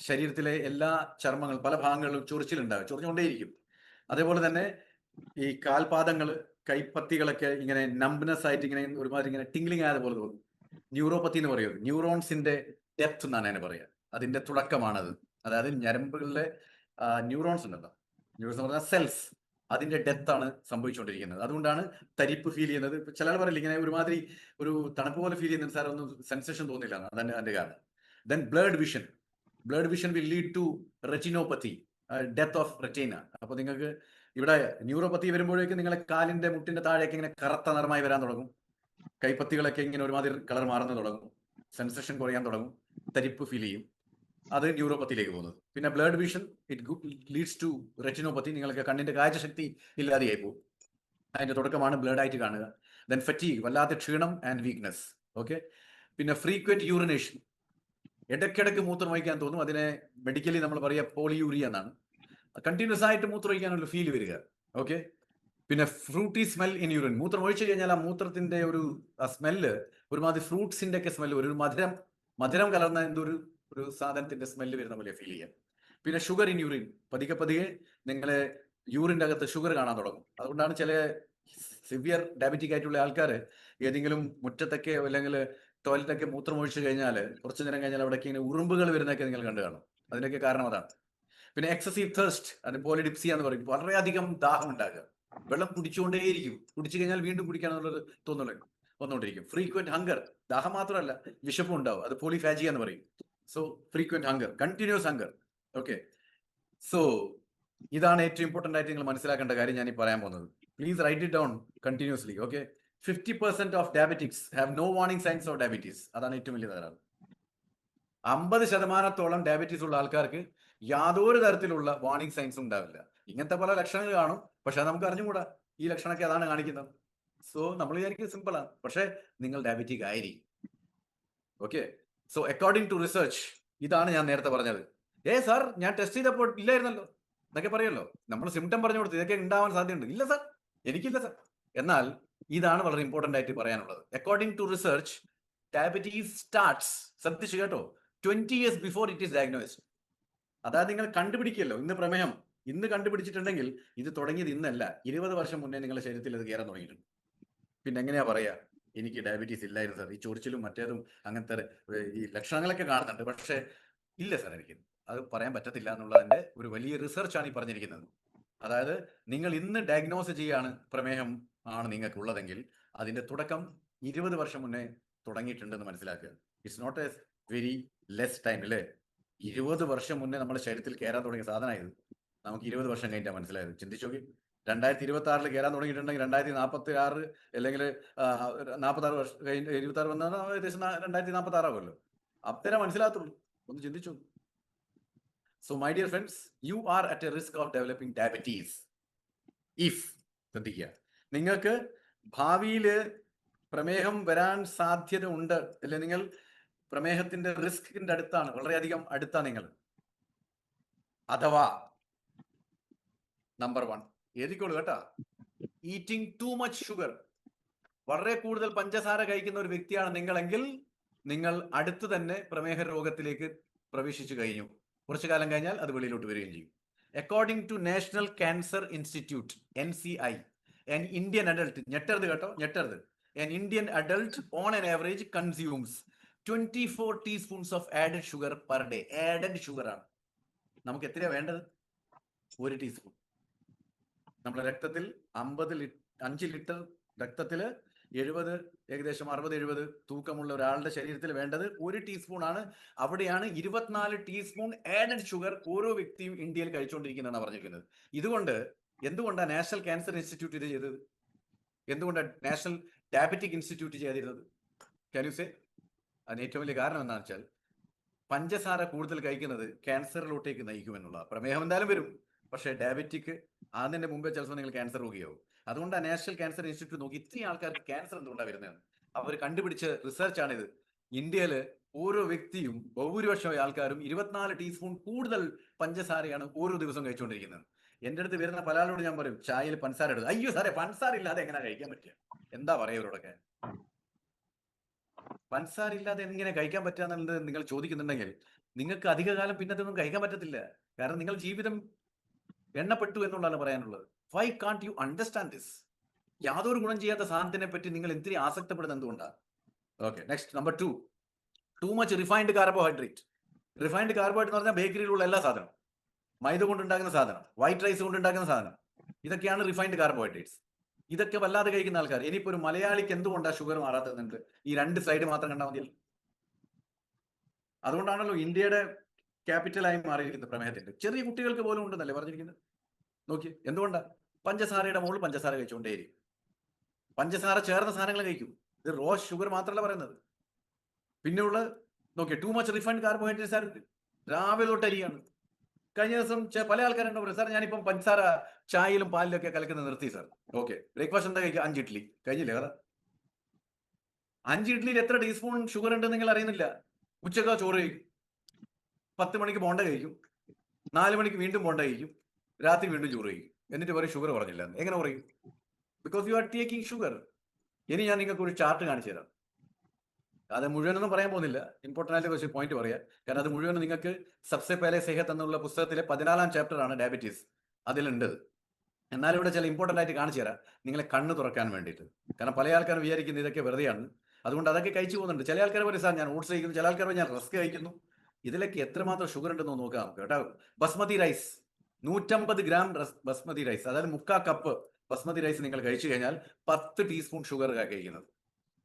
ശരീരത്തിലെ എല്ലാ ചർമ്മങ്ങളും പല ഭാഗങ്ങളിലും ചൊറിച്ചിലുണ്ടാകും, ചൊറിഞ്ഞുകൊണ്ടേയിരിക്കും. അതേപോലെ തന്നെ ഈ കാൽപാദങ്ങൾ, കൈപ്പത്തികളൊക്കെ ഇങ്ങനെ നംബ്നെസ് ആയിട്ട് ഇങ്ങനെ ഒരുമാതിരി ഇങ്ങനെ ടിംഗ്ലിംഗ് ആയത് പോലെ തോന്നും. ന്യൂറോപ്പത്തി എന്ന് പറയുന്നത് ന്യൂറോൺസിന്റെ ഡെപ്ത് എന്നാണ് അതിനെ പറയുക. അതിന്റെ തുടക്കമാണത്. അതായത് ഞരമ്പുകളിലെ ന്യൂറോൺസ് ഉണ്ടല്ലോ, ന്യൂറോൺസ് എന്ന് പറഞ്ഞാൽ സെൽസ്, അതിന്റെ ഡെപ്ത് ആണ് സംഭവിച്ചുകൊണ്ടിരിക്കുന്നത്. അതുകൊണ്ടാണ് തരിപ്പ് ഫീൽ ചെയ്യുന്നത്. ചിലർ പറയില്ല ഇങ്ങനെ ഒരുമാതിരി ഒരു തണുപ്പ് പോലെ ഫീൽ ചെയ്യുന്നത്, സാർ ഒന്നും സെൻസേഷൻ തോന്നില്ല, അതന്നെ അതിന്റെ കാരണം. Then blood vision will lead to retinopathy, death of retina. അപ്പൊ നിങ്ങൾക്ക് ഇവിടെ ന്യൂറോപ്പത്തി വരുമ്പോഴേക്കും നിങ്ങളെ കാലിന്റെ മുട്ടിന്റെ താഴേക്ക് ഇങ്ങനെ കറുത്ത നിറമായി വരാൻ തുടങ്ങും, കൈപ്പത്തികളൊക്കെ ഇങ്ങനെ ഒരുമാതിരി കളർ മാറുന്നു തുടങ്ങും, സെൻസേഷൻ കുറയാൻ തുടങ്ങും, തരിപ്പ് ഫീൽ ചെയ്യും. അത് ന്യൂറോപ്പത്തിയിലേക്ക് പോകുന്നത്. പിന്നെ blood vision it leads to retinopathy, നിങ്ങൾക്ക് കണ്ണിന്റെ കാഴ്ചശക്തി ഇല്ലാതെയായി പോകും. അതിന്റെ തുടക്കമാണ് ബ്ലഡ് ആയിട്ട് കാണുക. ദെൻ ഫറ്റീഗ്, വല്ലാത്ത ക്ഷീണം ആൻഡ് വീക്ക്നെസ്. ഓക്കെ. പിന്നെ ഫ്രീക്വന്റ് യൂറിനേഷൻ, ഇടയ്ക്കിടയ്ക്ക് മൂത്രമൊഴിക്കാൻ തോന്നും. അതിനെ മെഡിക്കലി നമ്മൾ പറയുക പോളിയൂറിയ എന്നാണ്. കണ്ടിന്യൂസ് ആയിട്ട് മൂത്രമൊഴിക്കാനുള്ള ഫീൽ വരിക. ഓക്കെ. പിന്നെ ഫ്രൂട്ടി സ്മെൽ ഇൻ യൂറിൻ, മൂത്രം ഒഴിച്ചു കഴിഞ്ഞാൽ ആ മൂത്രത്തിന്റെ ഒരു സ്മെല്ല് ഒരുമാതിരി ഫ്രൂട്ട്സിന്റെ ഒക്കെ സ്മെല്ല്, ഒരു മധുരം കലർന്ന എന്തൊരു സാധനത്തിന്റെ സ്മെല്ല് വരുന്ന പോലെ ഫീൽ ചെയ്യാം. പിന്നെ ഷുഗർ ഇൻ യൂറിൻ, പതിയെ നിങ്ങളെ യൂറിൻ്റെ അകത്ത് ഷുഗർ കാണാൻ തുടങ്ങും. അതുകൊണ്ടാണ് ചില സിവിയർ ഡയബറ്റിക് ആയിട്ടുള്ള ആൾക്കാർ ഏതെങ്കിലും മുറ്റത്തൊക്കെ അല്ലെങ്കിൽ ടോയ്ലറ്റൊക്കെ മൂത്രം ഒഴിച്ചു കഴിഞ്ഞാൽ കുറച്ചു നേരം കഴിഞ്ഞാൽ അവിടേക്ക് ഇങ്ങനെ ഉറുമ്പുകൾ വരുന്നതൊക്കെ നിങ്ങൾ കണ്ടു കാണും. അതിനൊക്കെ കാരണം അതാണ്. പിന്നെ എക്സസീവ് തേഴ്സ്റ്റ്, അത് പോളിഡിപ്സിയ എന്ന് പറയും, വളരെയധികം ദാഹം ഉണ്ടാകുക, വെള്ളം കുടിച്ചുകൊണ്ടേയിരിക്കും, കുടിച്ചു കഴിഞ്ഞാൽ വീണ്ടും കുടിക്കാന്നുള്ളത് വന്നുകൊണ്ടിരിക്കും. ഫ്രീക്വന്റ് ഹങ്കർ, ദാഹം മാത്രമല്ല വിശപ്പും ഉണ്ടാവും, അത് പോളിഫാജിയ എന്ന് പറയും. So frequent hunger, continuous hunger. Okay. So ഇതാണ് ഏറ്റവും ഇമ്പോർട്ടന്റ് ആയിട്ട് നിങ്ങൾ മനസ്സിലാക്കേണ്ട കാര്യം ഞാൻ ഈ പറയാൻ പോകുന്നത്. Please write it down continuously. Okay, 50% of diabetics have no warning signs of diabetes. അതാണ് ഏറ്റവും വലിയ തകരാറ്. 50% ഡയബറ്റീസ് ഉള്ള ആൾക്കാർക്ക് യാതൊരു തരത്തിലുള്ള വാർണിംഗ് സൈൻസും ഉണ്ടാവില്ല. ഇങ്ങനത്തെ പല ലക്ഷണങ്ങൾ കാണും, പക്ഷെ നമുക്ക് അറിഞ്ഞുകൂടാ ഈ ലക്ഷണമൊക്കെ അതാണ് കാണിക്കുന്നത്. സോ നമ്മൾ വിചാരിക്കുന്നത് സിമ്പിളാണ്, പക്ഷെ നിങ്ങൾ ഡയബറ്റിക് ആയിരിക്കും. Okay, so according to research, ഇതാണ് ഞാൻ നേരത്തെ പറഞ്ഞത്. സാർ ഞാൻ ടെസ്റ്റ് ചെയ്തപ്പോൾ ഇല്ലായിരുന്നല്ലോ എന്നൊക്കെ പറയുമല്ലോ. നമ്മൾ സിംറ്റം പറഞ്ഞു കൊടുത്ത് ഇതൊക്കെ ഉണ്ടാവാൻ സാധ്യതയുണ്ട്. ഇല്ല സാർ, എനിക്കില്ല സാർ. എന്നാൽ ഇതാണ് വളരെ ഇമ്പോർട്ടന്റ് ആയിട്ട് പറയാനുള്ളത്. According to research, diabetes starts, ശ്രദ്ധിച്ചു കേട്ടോ, 20 years before it is diagnosed. അതായത് നിങ്ങൾ കണ്ടുപിടിക്കല്ലോ, ഇന്ന് പ്രമേഹം ഇന്ന് കണ്ടുപിടിച്ചിട്ടുണ്ടെങ്കിൽ ഇത് തുടങ്ങിയത് ഇന്നല്ല, 20 വർഷം മുന്നേ നിങ്ങളുടെ ശരീരത്തിൽ അത് കയറാൻ തുടങ്ങിയിട്ടുണ്ട്. പിന്നെ എങ്ങനെയാ പറയാ എനിക്ക് ഡയബറ്റീസ് ഇല്ലായിരുന്നു സാർ, ഈ ചൊറിച്ചിലും മറ്റേതും അങ്ങനത്തെ ഈ ലക്ഷണങ്ങളൊക്കെ കാണുന്നുണ്ട്, പക്ഷെ ഇല്ല സാർ എനിക്ക് അത് പറയാൻ പറ്റത്തില്ല എന്നുള്ളതിന്റെ ഒരു വലിയ റിസർച്ചാണ് ഈ പറഞ്ഞിരിക്കുന്നത്. അതായത് നിങ്ങൾ ഇന്ന് ഡയഗ്നോസ് ചെയ്യാണ് പ്രമേഹം ആണ് നിങ്ങൾക്ക് ഉള്ളതെങ്കിൽ അതിന്റെ തുടക്കം 20 വർഷം മുന്നേ തുടങ്ങിയിട്ടുണ്ടെന്ന് മനസ്സിലാക്കുക. It's not a very less time അല്ലേ. 20 വർഷം മുന്നേ നമ്മുടെ ശരീരത്തിൽ കയറാൻ തുടങ്ങിയ സാധനമായത് നമുക്ക് 20 വർഷം കഴിഞ്ഞാൽ മനസ്സിലായത്. ചിന്തിച്ചു നോക്കി, 2026 കയറാൻ തുടങ്ങിയിട്ടുണ്ടെങ്കിൽ 2046 അല്ലെങ്കിൽ 46 വർഷം കഴിഞ്ഞ് 26 വന്നാൽ ഏകദേശം 2046 ആവുമല്ലോ. അത്തരം മനസ്സിലാകത്തുള്ളൂ. ഒന്ന് ചിന്തിച്ചു. So my dear friends, you R at A risk of developing diabetes if, ശ്രദ്ധിക്കുക, നിങ്ങൾക്ക് ഭാവിയിൽ പ്രമേഹം വരാൻ സാധ്യത ഉണ്ട്, അല്ലെ നിങ്ങൾ പ്രമേഹത്തിന്റെ റിസ്കിന്റെ അടുത്താണ്, വളരെയധികം അടുത്താണ് നിങ്ങൾ. അഥവാ നമ്പർ 1 എഴുതിക്കോളൂ കേട്ടാ, ഈറ്റിംഗ് ടു മച്ച് ഷുഗർ, വളരെ കൂടുതൽ പഞ്ചസാര കഴിക്കുന്ന ഒരു വ്യക്തിയാണ് നിങ്ങളെങ്കിൽ നിങ്ങൾ അടുത്ത് തന്നെ പ്രമേഹ രോഗത്തിലേക്ക് പ്രവേശിച്ചു കഴിഞ്ഞു. കുറച്ചു കാലം കഴിഞ്ഞാൽ അത് വെളിയിലോട്ട് വരികയും ചെയ്യും. According to National Cancer Institute NCI, an Indian adult, ഞെട്ടരുത് കേട്ടോ, ഞെട്ടരുത്, an Indian adult on an average consumes 24 teaspoons of added sugar per day. Added sugar ആണ്. നമുക്ക് എത്രയാ വേണ്ടത്? 1 ടീസ്പൂൺ. നമ്മുടെ രക്തത്തിൽ 5 ലിറ്റർ രക്തത്തിൽ 70, ഏകദേശം 60-70 തൂക്കമുള്ള ഒരാളുടെ ശരീരത്തിൽ വേണ്ടത് 1 ടീസ്പൂൺ ആണ്. അവിടെയാണ് 24 ടീസ്പൂൺ ആഡഡ് ഷുഗർ ഓരോ വ്യക്തിയും ഇന്ത്യയിൽ കഴിച്ചുകൊണ്ടിരിക്കുന്നതെന്നാണ് പറഞ്ഞിരിക്കുന്നത്. ഇതുകൊണ്ട് എന്തുകൊണ്ടാണ് നാഷണൽ ക്യാൻസർ ഇൻസ്റ്റിറ്റ്യൂട്ട് ഇത് ചെയ്തത്? എന്തുകൊണ്ടാണ് നാഷണൽ ഡയബറ്റിക് ഇൻസ്റ്റിറ്റ്യൂട്ട് ചെയ്തിരുന്നത്? Can you say? അതിന് ഏറ്റവും വലിയ കാരണം എന്താണെന്ന് വെച്ചാൽ പഞ്ചസാര കൂടുതൽ കഴിക്കുന്നത് ക്യാൻസറിലോട്ടേക്ക് നയിക്കുമെന്നുള്ള. പ്രമേഹം എന്തായാലും വരും, പക്ഷേ ഡയബറ്റിക് അതിന്റെ മുമ്പേ ചിലപ്പോൾ നിങ്ങൾ ക്യാൻസർ രോഗിയാവും. അതുകൊണ്ടാണ് നാഷണൽ ക്യാൻസർ ഇൻസ്റ്റിറ്റ്യൂട്ട് നോക്കി ഇത്രയും ആൾക്കാർക്ക് ക്യാൻസർ എന്തുകൊണ്ടാണ് വരുന്നതെന്ന് അവർ കണ്ടുപിടിച്ച റിസർച്ചാണിത്. ഇന്ത്യയിൽ ഓരോ വ്യക്തിയും ബഹുഭൂരിപക്ഷം ആൾക്കാരും 24 ടീസ്പൂൺ കൂടുതൽ പഞ്ചസാരയാണ് ഓരോ ദിവസം കഴിച്ചുകൊണ്ടിരിക്കുന്നത്. എൻ്റെ അടുത്ത് വരുന്ന പല ആളോട് ഞാൻ പറയും, ചായയിൽ പഞ്ചസാര എടുക്കും. അയ്യോ സാറേ, പഞ്ചസാര ഇല്ലാതെ എങ്ങനെ കഴിക്കാൻ പറ്റുക? എന്താ പറയുക ഇവരോടൊക്കെ? പഞ്ചസാര ഇല്ലാതെ എങ്ങനെ കഴിക്കാൻ പറ്റുക എന്നുള്ളത് നിങ്ങൾ ചോദിക്കുന്നുണ്ടെങ്കിൽ നിങ്ങൾക്ക് അധികകാലം പിന്നെ അതൊന്നും കഴിക്കാൻ പറ്റത്തില്ല. കാരണം നിങ്ങൾ ജീവിതം എണ്ണപ്പെട്ടു എന്നുള്ളതാണ് പറയാനുള്ളത്. Why can't you understand this? യാതൊരു ഗുണം ചെയ്യാത്ത സാധനത്തിനെ പറ്റി നിങ്ങൾ എന്തിനു ആസക്തപ്പെടുന്നത് എന്തുകൊണ്ടാണ്? Okay, next number 2, too much refined carbohydrate. Refined carbohydrate എന്ന് പറഞ്ഞാൽ ബേക്കറിയിലുള്ള എല്ലാ സാധനവും, മൈദ കൊണ്ടുണ്ടാക്കുന്ന സാധനം, വൈറ്റ് റൈസ് കൊണ്ടുണ്ടാക്കുന്ന സാധനം, ഇതൊക്കെയാണ് റിഫൈൻഡ് കാർബോഹൈഡ്രേറ്റ്സ്. ഇതൊക്കെ വല്ലാതെ കഴിക്കുന്ന ആൾക്കാർ. ഇനിയിപ്പോ ഒരു മലയാളിക്ക് എന്തുകൊണ്ടാണ് ഷുഗർ മാറാത്തതുണ്ട്? ഈ 2 സൈഡ് മാത്രം കണ്ടാൽ മതി. അതുകൊണ്ടാണല്ലോ ഇന്ത്യയുടെ ക്യാപിറ്റലായി മാറിയിരിക്കുന്നത് പ്രമേഹത്തിന്റെ. ചെറിയ കുട്ടികൾക്ക് പോലും ഉണ്ടെന്നല്ലേ പറഞ്ഞിരിക്കുന്നത്. നോക്കി, എന്തുകൊണ്ടാ? പഞ്ചസാരയുടെ മുകളിൽ പഞ്ചസാര കഴിച്ചുകൊണ്ടേയിരിക്കും. പഞ്ചസാര ചേർന്ന സാധനങ്ങൾ കഴിക്കും. ഇത് റോ ഷുഗർ മാത്രമല്ല പറയുന്നത്. പിന്നെയുള്ള നോക്കിയ ടു മച്ച് റിഫൈൻഡ് കാർബോഹൈഡ്രേറ്റ്സ് ആണ്. രാവിലെ തൊട്ട് അരിയാണ്. കഴിഞ്ഞ ദിവസം പല ആൾക്കാരുണ്ടോ പറയും, സാർ ഞാനിപ്പം പഞ്ചസാര ചായയിലും പാലിലൊക്കെ കലക്കുന്നത് നിർത്തി സാർ. ഓക്കെ, ബ്രേക്ക്ഫാസ്റ്റ് എന്താ കഴിക്കുക? 5 ഇഡ്ഡലി കഴിഞ്ഞില്ലേ? കഥ 5 ഇഡ്ഡലിയിൽ എത്ര ടീസ്പൂൺ ഷുഗർ ഉണ്ടെന്ന് നിങ്ങൾ അറിയുന്നില്ല. ഉച്ചക്ക് ചോറ് കഴിക്കും, 10 മണിക്ക് ബോണ്ട കഴിക്കും, 4 മണിക്ക് വീണ്ടും ബോണ്ട കഴിക്കും, രാത്രി വീണ്ടും ചോറ് കഴിക്കും. എന്നിട്ട് പറയും ഷുഗർ പറഞ്ഞില്ല. എങ്ങനെ പറയും? Because you are taking sugar. ഇനി ഞാൻ നിങ്ങൾക്ക് ഒരു ചാർട്ട് കാണിച്ചു തരാം. അത് മുഴുവനൊന്നും പറയാൻ പോകുന്നില്ല, ഇമ്പോർട്ടൻ്റ് ആയിട്ട് കുറച്ച് പോയിന്റ് പറയാം. കാരണം അത് മുഴുവൻ നിങ്ങൾക്ക് സബ്സെ പേലെ സെഹത്ത് എന്നുള്ള പുസ്തകത്തിലെ 14ാം ചാപ്റ്ററാണ് ഡയബറ്റീസ്, അതിലുണ്ട്. എന്നാലും ഇവിടെ ചില ഇമ്പോർട്ടൻ്റ് ആയിട്ട് കാണിച്ചു തരാം, നിങ്ങളെ കണ്ണ് തുറക്കാൻ വേണ്ടിയിട്ട്. കാരണം പല ആൾക്കാരും വിചാരിക്കുന്നത് ഇതൊക്കെ വെറുതെയാണ്, അതുകൊണ്ട് അതൊക്കെ കഴിച്ചു പോകുന്നുണ്ട്. ചില ആൾക്കാർ പറയും സാർ ഞാൻ ഓട്സ് കഴിക്കുന്നു, ചില ആൾക്കാർ ഞാൻ റസ്ക് കഴിക്കുന്നു. ഇതിലൊക്കെ എത്രമാത്രം ഷുഗർ ഉണ്ടെന്ന് നോക്കാം നമുക്ക് കേട്ടോ. Basmati rice 150 gram basmati rice, അതായത് 3/4 കപ്പ് ബസ്മതി റൈസ് നിങ്ങൾ കഴിച്ചു കഴിഞ്ഞാൽ 10 ടീസ്പൂൺ ഷുഗർ കഴിക്കുന്നത്.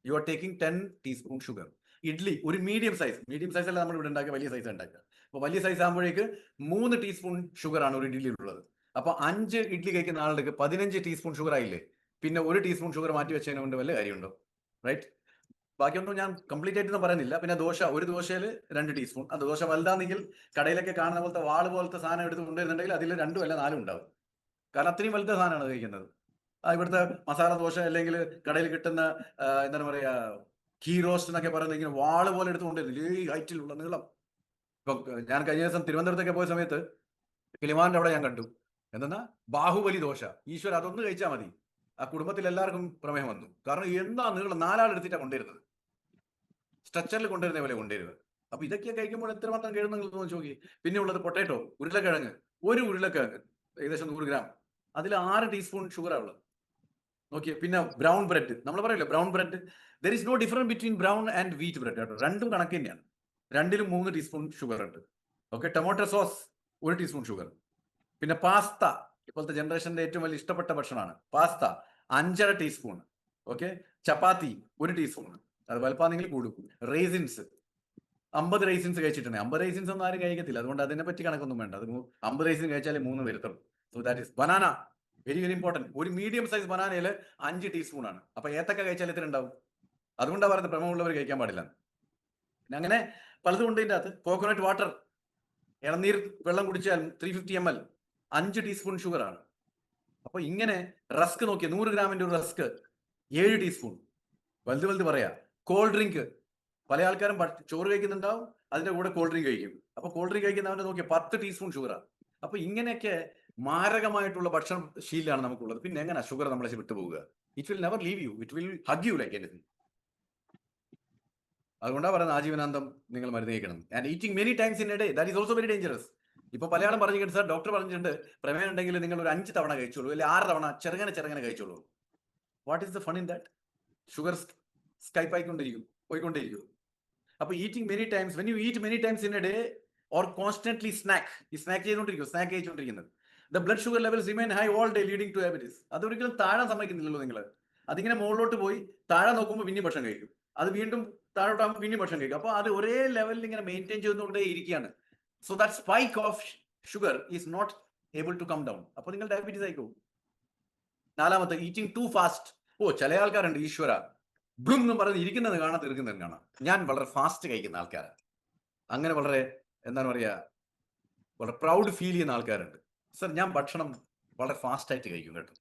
You are taking 10 teaspoon sugar. Idli ഒരു മീഡിയം സൈസ് അല്ല നമ്മൾ ഇവിടെ ഉണ്ടാക്കുക, വലിയ സൈസ് ഉണ്ടാക്കുക. അപ്പോൾ വലിയ സൈസ് ആകുമ്പോഴേക്ക് 3 ടീസ്പൂൺ ഷുഗർ ആണ് ഒരു ഇഡ്ഡലിയിലുള്ളത്. അപ്പൊ 5 ഇഡ്ഡലി കഴിക്കുന്ന ആളുകൾക്ക് 15 ടീസ്പൂൺ ഷുഗർ ആയില്ലേ? പിന്നെ 1 ടീസ്പൂൺ ഷുഗർ മാറ്റി വെച്ചതിനെ കൊണ്ട് വല്ല കാര്യമുണ്ടോ? റൈറ്റ്? ബാക്കിയൊന്നും ഞാൻ കംപ്ലീറ്റ് ആയിട്ടൊന്നും പറയുന്നില്ല. പിന്നെ ദോശ, ഒരു ദോശയിൽ 2 ടീസ്പൂൺ. അത് ദോശ വലുതാണെങ്കിൽ കടയിലൊക്കെ കാണുന്ന പോലത്തെ വാള് പോലത്തെ സാധനം എടുത്ത് കൊണ്ടുവരുന്നുണ്ടെങ്കിൽ അതിൽ 2 അല്ല 4 ഉണ്ടാവും. കാരണം അത്രയും വലുത്ത സാധനമാണ് കഴിക്കുന്നത്. ഇവിടുത്തെ മസാല ദോശ അല്ലെങ്കിൽ കടയിൽ കിട്ടുന്ന എന്താണ് പറയാ, ഘീ റോസ്റ്റ് എന്നൊക്കെ പറയുന്നത് ഇങ്ങനെ വാള് പോലെ എടുത്ത് കൊണ്ടുവരുന്നില്ല, ഈ ഹൈറ്റിലുള്ള നീളം. ഇപ്പൊ ഞാൻ കഴിഞ്ഞ ദിവസം തിരുവനന്തപുരത്തൊക്കെ പോയ സമയത്ത് കിളിമാന്റെ അവിടെ ഞാൻ കണ്ടു എന്തെന്നാ ബാഹുബലി ദോശ. ഈശ്വര, അതൊന്ന് കഴിച്ചാൽ മതി, ആ കുടുംബത്തിൽ എല്ലാവർക്കും പ്രമേഹം വന്നു. കാരണം എന്താ നീളം, 4 ആൾ എടുത്തിട്ടാണ് കൊണ്ടുവരുന്നത്, സ്ട്രക്ചറിൽ കൊണ്ടുവരുന്ന പോലെ കൊണ്ടുവരുന്നത്. അപ്പൊ ഇതൊക്കെ കഴിക്കുമ്പോൾ എത്രമാത്രം കേടുന്നെങ്കിൽ തോന്നിച്ചു നോക്കി. പിന്നെ ഉള്ളത് പൊട്ടാറ്റോ, ഉരുളക്കിഴങ്ങ്. ഒരു ഉരുളക്കിഴങ്ങ് ഏകദേശം 100 ഗ്രാം, അതിൽ 6 ടീസ്പൂൺ ഷുഗറാണ് ഉള്ളത്. നോക്കിയേ. പിന്നെ ബ്രൗൺ ബ്രെഡ്, നമ്മൾ പറയില്ല brown bread, there is no difference between brown and wheat bread കേട്ടോ. രണ്ടും കണക്ക് തന്നെയാണ്, രണ്ടിലും 3 ടീസ്പൂൺ ഷുഗർ ഉണ്ട്. Okay. Tomato sauce 1 teaspoon sugar. പിന്നെ പാസ്ത, ഇപ്പോഴത്തെ ജനറേഷന്റെ ഏറ്റവും വലിയ ഇഷ്ടപ്പെട്ട ഭക്ഷണമാണ് pasta, 5.5 teaspoon. Okay. Chapati 1 teaspoon, അത് വലുപ്പാണെങ്കിൽ കൂടും. റേസിൻസ് 50 റേസിൻസ് കഴിച്ചിട്ടുണ്ട്. 50 റേസിൻസ് ഒന്നും ആരും കഴിക്കത്തില്ല, അതുകൊണ്ട് അതിനെ പറ്റി കണക്കൊന്നും വേണ്ട. അത് 50 റേസിൻ കഴിച്ചാലേ 3 വരുത്തുള്ളൂ. So that is banana, very very important. ഒരു മീഡിയം സൈസ് ബനാനയിൽ 5 ടീസ്പൂൺ ആണ്. അപ്പൊ ഏത്തക്ക കഴിച്ചാൽ എത്ര ഉണ്ടാവും? അതുകൊണ്ടാണ് പറയുന്നത് പ്രമേഹമുള്ളവർ കഴിക്കാൻ പാടില്ല. പിന്നെ അങ്ങനെ പലതും ഉണ്ട് ഇതിൻ്റെ അകത്ത്. കോക്കനട്ട് വാട്ടർ, ഇളനീർ വെള്ളം കുടിച്ചാൽ 350 ml, 5 ടീസ്പൂൺ ഷുഗർ ആണ്. അപ്പൊ ഇങ്ങനെ റസ്ക് നോക്കിയ 100 ഗ്രാമിന്റെ ഒരു റസ്ക് 7 ടീസ്പൂൺ. വലുത് വലുത് പറയാ. കോൾഡ് ഡ്രിങ്ക്, പല ആൾക്കാരും ചോറ് കഴിക്കുന്നുണ്ടാവും, അതിന്റെ കൂടെ കോൾഡ് ഡ്രിങ്ക് കഴിക്കും. അപ്പൊ കോൾഡ് ഡ്രിങ്ക് കഴിക്കുന്നവന്റെ നോക്കിയ 10 ടീസ്പൂൺ ഷുഗറാണ്. അപ്പൊ ഇങ്ങനെയൊക്കെ മാരകമായിട്ടുള്ള ഭക്ഷണ ശീലമാണ് നമുക്കുള്ളത്. പിന്നെ എങ്ങനെ ഷുഗർ നമ്മളെ വിട്ടുപോകുക? It will never leave you, it will hug you like anything. അതുകൊണ്ടാണ് പറയുന്നത് ആജീവനാന്തം നിങ്ങൾ മരുന്ന് കഴിക്കണം. And eating many times in a day, that is also very dangerous. ഇപ്പൊ പലയാളും പറഞ്ഞു കേട്ടു, സാർ ഡോക്ടർ പറഞ്ഞിട്ടുണ്ട് പ്രമേഹം ഉണ്ടെങ്കിൽ നിങ്ങൾ ഒരു 5 തവണ കഴിച്ചോളൂ, അല്ലെങ്കിൽ 6 തവണ ചെറുങ്ങനെ കഴിച്ചോളൂ. What is the fun in that? Sugar സ്കൈപ്പ് പോയിക്കൊണ്ടിരിക്കും. അപ്പൊ eating many times, when you eat many times in a day or constantly snack കഴിച്ചുകൊണ്ടിരിക്കുന്നത്, the blood sugar levels remain high all day, leading to diabetes. അതൊരിക്കലും താഴാൻ സമ്മതിക്കുന്നില്ലല്ലോ നിങ്ങൾ. അതിങ്ങനെ മുകളിലോട്ട് പോയി താഴെ നോക്കുമ്പോൾ പിന്നെയും ഭക്ഷണം കഴിക്കും, അത് വീണ്ടും താഴോട്ടാകുമ്പോൾ പിന്നെയും ഭക്ഷണം കഴിക്കും. അപ്പോൾ അത് ഒരേ ലെവലിൽ ഇങ്ങനെ മെയിൻറ്റെയിൻ ചെയ്തുകൊണ്ടേ ഇരിക്കുകയാണ്. So that spike of sugar is not able to come down. അപ്പോൾ നിങ്ങൾ ഡയബറ്റീസ് ആയിക്കോ. നാലാമത്തെ, ഈറ്റിംഗ് ടു ഫാസ്റ്റ്. ചില ആൾക്കാരുണ്ട്, ഈശ്വര ബ്ലും എന്ന് പറഞ്ഞ് ഇരിക്കുന്നത് കാണാൻ, തീർക്കുന്നത് കാണാം. ഞാൻ വളരെ ഫാസ്റ്റ് കഴിക്കുന്ന ആൾക്കാരാണ്. അങ്ങനെ വളരെ എന്താണ് പറയുക, വളരെ പ്രൗഡ് ഫീൽ ചെയ്യുന്ന ആൾക്കാരുണ്ട്. സർ, ഞാൻ ഭക്ഷണം വളരെ ഫാസ്റ്റ് ആയിട്ട് കഴിക്കും കേട്ടോ,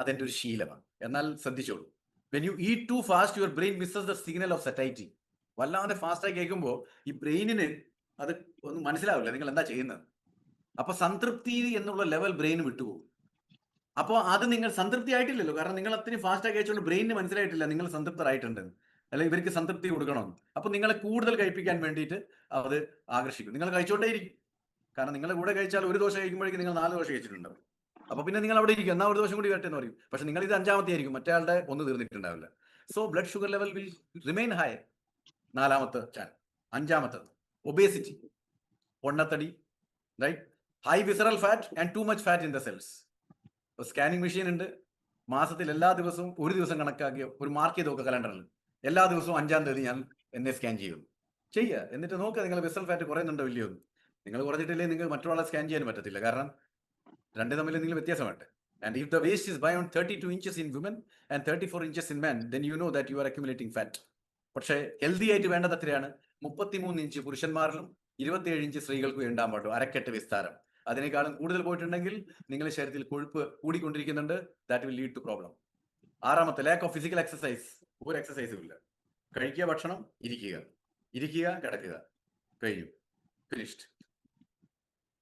അതെന്റെ ഒരു ശീലമാണ്. എന്നാൽ ശ്രദ്ധിച്ചോളൂ, when you eat too fast your brain misses the signal of satiety. വല്ലാതെ ഫാസ്റ്റായി കഴിക്കുമ്പോൾ ഈ ബ്രെയിനിന് അത് ഒന്നും മനസ്സിലാവില്ല നിങ്ങൾ എന്താ ചെയ്യുന്നത്. അപ്പൊ സംതൃപ്തി എന്നുള്ള ലെവൽ ബ്രെയിൻ വിട്ടുപോകും. അപ്പോൾ അത് നിങ്ങൾ സംതൃപ്തി ആയിട്ടില്ലല്ലോ, കാരണം നിങ്ങൾ അത്രയും ഫാസ്റ്റായി കഴിച്ചുകൊണ്ട് ബ്രെയിനിന് മനസ്സിലായിട്ടില്ല നിങ്ങൾ സംതൃപ്തരായിട്ടുണ്ട്, അല്ലെങ്കിൽ ഇവർക്ക് സംതൃപ്തി കൊടുക്കണം. അപ്പൊ നിങ്ങളെ കൂടുതൽ കഴിപ്പിക്കാൻ വേണ്ടിയിട്ട് അത് ആകർഷിക്കും. നിങ്ങൾ കഴിച്ചുകൊണ്ടേയിരിക്കും. കാരണം നിങ്ങളുടെ കൂടെ കഴിച്ചാൽ ഒരു ദോശ കഴിക്കുമ്പോഴേക്കും നിങ്ങൾ 4 ദോശ കഴിച്ചിട്ടുണ്ടാവും. അപ്പൊ പിന്നെ നിങ്ങൾ അവിടെ ഇരിക്കും, എന്നാൽ ഒരു ദോശം കൂടി വരട്ടെ എന്ന് പറയും. പക്ഷെ നിങ്ങൾ ഇത് 5ാമത്തെ ആയിരിക്കും, മറ്റേ ആളുടെ ഒന്ന് തീർന്നിട്ടുണ്ടാവില്ല. So blood sugar level will remain high. 4ാമത്തെ ചാൻ. 5ാമത്തത് ഒബേസിറ്റി, പൊണ്ണത്തടി, right, high visceral fat and too much fat in the cells. Scanning machine ഉണ്ട്, മാസത്തിൽ എല്ലാ ദിവസവും ഒരു ദിവസം കണക്കാക്കി ഒരു മാർക്ക് ചെയ്ത് നോക്കുക കലണ്ടറിൽ. എല്ലാ ദിവസവും 5ാം തീയതി ഞാൻ എന്നെ സ്കാൻ ചെയ്യുക, എന്നിട്ട് നോക്കുക നിങ്ങൾ വിസറൽ ഫാറ്റ് കുറയുന്നുണ്ടോ ഇല്ലയോ. നിങ്ങൾ കുറഞ്ഞിട്ടില്ലേ നിങ്ങൾക്ക് മറ്റൊരാളെ സ്കാൻ ചെയ്യാൻ പറ്റത്തില്ല, കാരണം രണ്ട് തമ്മിൽ എന്തെങ്കിലും വ്യത്യാസം വേണ്ടേ. And if the waist is beyond 32 inches in women and 34 inches in men, then you know that you are accumulating fat. പക്ഷേ ഹെൽത്തി ആയിട്ട് വേണ്ടത് എത്രയാണ്? 33 ഇഞ്ച് പുരുഷന്മാരിലും 27 ഇഞ്ച് സ്ത്രീകൾക്ക് വേണ്ടാൻ പാടും, അരക്കെട്ട് വിസ്താരം. അതിനേക്കാളും കൂടുതൽ പോയിട്ടുണ്ടെങ്കിൽ നിങ്ങളുടെ ശരീരത്തിൽ കൊഴുപ്പ് കൂടിക്കൊണ്ടിരിക്കുന്നുണ്ട്. That will lead to problem. 6ാമത്തെ, ലാക്ക് ഓഫ് ഫിസിക്കൽ എക്സസൈസ്. ഒരു എക്സസൈസും ഇല്ല. കഴിക്കുക, ഭക്ഷണം, ഇരിക്കുക, കിടക്കുക, കഴിഞ്ഞു, ഫിനിഷ്ഡ്.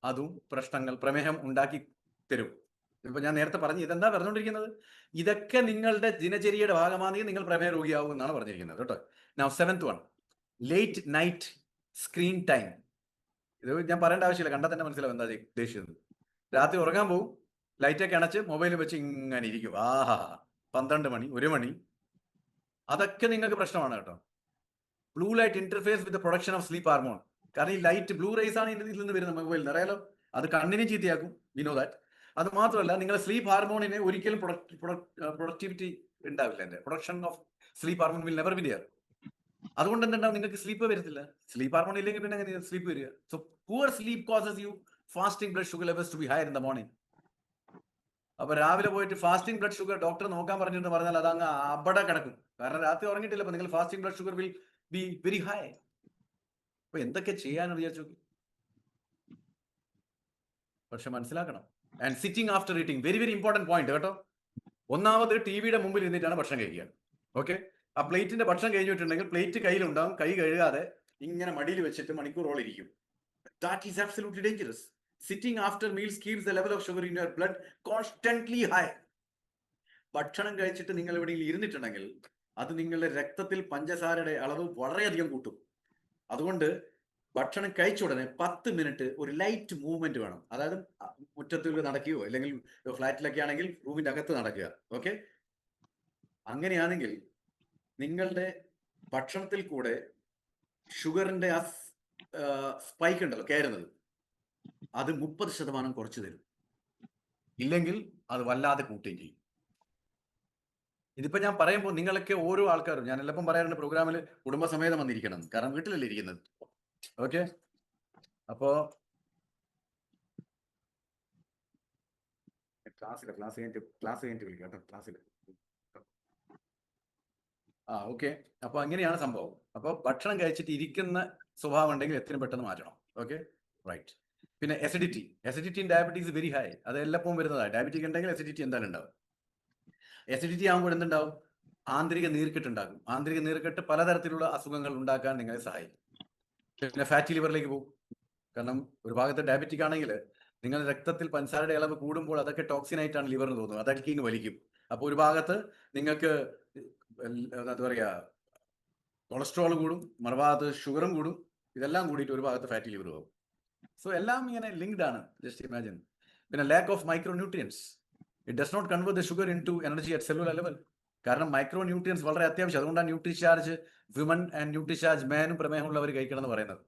അതും പ്രശ്നങ്ങൾ, പ്രമേഹം ഉണ്ടാക്കി തരും. ഇപ്പൊ ഞാൻ നേരത്തെ പറഞ്ഞു, ഇതെന്താ പറഞ്ഞുകൊണ്ടിരിക്കുന്നത്, ഇതൊക്കെ നിങ്ങളുടെ ദിനചര്യയുടെ ഭാഗമാണെങ്കിൽ നിങ്ങൾ പ്രമേഹ രോഗിയാവും എന്നാണ് പറഞ്ഞിരിക്കുന്നത് കേട്ടോ. Now 7th one, late night screen time. ഇത് ഞാൻ പറയേണ്ട ആവശ്യമില്ല, കണ്ടാൽ തന്നെ മനസ്സിലാവും എന്താ ഉദ്ദേശിച്ചത്. രാത്രി ഉറങ്ങാൻ പോകും, ലൈറ്റൊക്കെ അണച്ച് മൊബൈൽ വെച്ച് ഇങ്ങനെ ഇരിക്കും. 12 മണി, 1 മണി. അതൊക്കെ നിങ്ങൾക്ക് പ്രശ്നമാണ് കേട്ടോ. Blue light interface with production of sleep ഹാർമോൺ. കാരണം ഈ ലൈറ്റ്, ബ്ലൂ റേസ് ആണ് ഇതിൽ നിന്ന് വരുന്ന മൊബൈലിൽ അറിയാലോ, അത് കണ്ണിനെ ചീത്തയാക്കും, വി നോ ദാറ്റ്. അത് മാത്രമല്ല, നിങ്ങളുടെ സ്ലീപ്പ് ഹാർമോണിന് ഒരിക്കലും പ്രൊഡക്ടിവിറ്റി ഉണ്ടാവില്ല. എൻ്റെ production of sleep hormone will never be there. അതുകൊണ്ട് എന്തുണ്ടാവും, നിങ്ങൾക്ക് സ്ലീപ്പ് വരത്തില്ല. സ്ലീപ്പ് ഹാർമോൺ ഇല്ലെങ്കിൽ പിന്നെ എങ്ങനെ സ്ലീപ്പ് വരിക? So poor sleep causes you fasting blood sugar levels to be higher in the morning. അപ്പൊ രാവിലെ പോയിട്ട് ഫാസ്റ്റിംഗ് ബ്ലഡ് ഷുഗർ ഡോക്ടർ നോക്കാൻ പറഞ്ഞിട്ട് പറഞ്ഞാൽ അത് അങ്ങ് അവിടെ കിടക്കും. കാരണം രാത്രി ഉറങ്ങിയിട്ടില്ല. അപ്പൊ നിങ്ങൾ fasting blood sugar will be very high. അപ്പൊ എന്തൊക്കെ ചെയ്യാന്ന് വിചാരിച്ചു. പക്ഷെ മനസ്സിലാക്കണം. And sitting after eating, very very important point കേട്ടോ. ഒന്നാമത് ടിവിയുടെ മുമ്പിൽ ഇരുന്നിട്ടാണ് ഭക്ഷണം കഴിക്കുക. ഓക്കെ, ആ പ്ലേറ്റിന്റെ ഭക്ഷണം കഴിഞ്ഞിട്ടുണ്ടെങ്കിൽ പ്ലേറ്റ് കയ്യിലുണ്ടാവും, കൈ കഴുകാതെ ഇങ്ങനെ മടിയിൽ വെച്ചിട്ട് മണിക്കൂറോളം ഇരിക്കും. That is absolutely dangerous. Sitting after meals keeps the level of sugar in your blood constantly high. ഭക്ഷണം കഴിച്ചിട്ട് നിങ്ങൾ എവിടെയെങ്കിലും ഇരുന്നിട്ടുണ്ടെങ്കിൽ അത് നിങ്ങളുടെ രക്തത്തിൽ പഞ്ചസാരയുടെ അളവ് വളരെയധികം കൂട്ടും. അതുകൊണ്ട് ഭക്ഷണം കഴിച്ച ഉടനെ 10 മിനിറ്റ് ഒരു ലൈറ്റ് മൂവ്മെന്റ് വേണം. അതായത് മുറ്റത്തിൽ നടക്കുകയോ അല്ലെങ്കിൽ ഫ്ലാറ്റിലൊക്കെ ആണെങ്കിൽ റൂമിന്റെ അകത്ത് നടക്കുക. ഓക്കെ, അങ്ങനെയാണെങ്കിൽ നിങ്ങളുടെ ഭക്ഷണത്തിൽ കൂടെ ഷുഗറിന്റെ ആ സ്പൈക്ക് ഉണ്ടല്ലോ, കയറുന്നത്, അത് 30% കുറച്ചു തരും. ഇല്ലെങ്കിൽ അത് വല്ലാതെ കൂട്ടുകയും ചെയ്യും. ഇതിപ്പോ ഞാൻ പറയുമ്പോൾ നിങ്ങളൊക്കെ ഓരോ ആൾക്കാരും, ഞാൻ എല്ലാം പറയാറുണ്ട് പ്രോഗ്രാമിൽ കുടുംബസമേതം വന്നിരിക്കണം, കാരണം വീട്ടിലല്ലേ ഇരിക്കുന്നത്. ഓക്കെ, അപ്പോ ക്ലാസ് കഴിഞ്ഞിട്ട് വിളിക്കാം കേട്ടോ, ക്ലാസ്സിൽ. ഓക്കെ, അപ്പൊ അങ്ങനെയാണ് സംഭവം. അപ്പൊ ഭക്ഷണം കഴിച്ചിട്ട് ഇരിക്കുന്ന സ്വഭാവം ഉണ്ടെങ്കിൽ എത്രയും പെട്ടെന്ന് മാറ്റണം. Okay, right. പിന്നെ acidity in diabetes very high. അത് എല്ലപ്പോഴും വരുന്നതാണ്. ഡയബറ്റിക് ഉണ്ടെങ്കിൽ എസിഡിറ്റി എന്തായാലും ഉണ്ടാവും. എസിഡിറ്റി ആകുമ്പോൾ എന്തുണ്ടാവും? ആന്തരിക നീർക്കെട്ടുണ്ടാകും. ആന്തരിക നീർക്കെട്ട് പലതരത്തിലുള്ള അസുഖങ്ങൾ ഉണ്ടാക്കാൻ നിങ്ങളെ സഹായിക്കും. പിന്നെ ഫാറ്റി ലിവറിലേക്ക് പോകും. കാരണം ഒരു ഭാഗത്ത് ഡയബറ്റിക് ആണെങ്കിൽ നിങ്ങളുടെ രക്തത്തിൽ പഞ്ചസാരയുടെ അളവ് കൂടുമ്പോൾ അതൊക്കെ ടോക്സിൻ ആയിട്ടാണ് ലിവറിന് തോന്നുന്നത്, അതൊക്കെ ഇങ്ങ് വലിക്കും. അപ്പോൾ ഒരു ഭാഗത്ത് നിങ്ങൾക്ക് എന്താ പറയുക, കൊളസ്ട്രോൾ കൂടും, മറുഭാഗത്ത് ഷുഗറും കൂടും. ഇതെല്ലാം കൂടിയിട്ട് ഒരു ഭാഗത്ത് ഫാറ്റി ലിവർ പോകും. സോ എല്ലാം ഇങ്ങനെ ലിങ്ക്ഡ് ആണ്. Just imagine. പിന്നെ lack of micro nutrients. It does not convert the sugar into energy at cellular level. കാരണം മൈക്രോ ന്യൂട്രിയൻസ് വളരെ അത്യാവശ്യം. അതുകൊണ്ടാണ് ന്യൂട്രിചാർജ് വിമൻ ആൻഡ് ന്യൂട്രിചാർജ് മാനും പ്രമേഹമുള്ളവർ കഴിക്കണം എന്ന് പറയുന്നത്.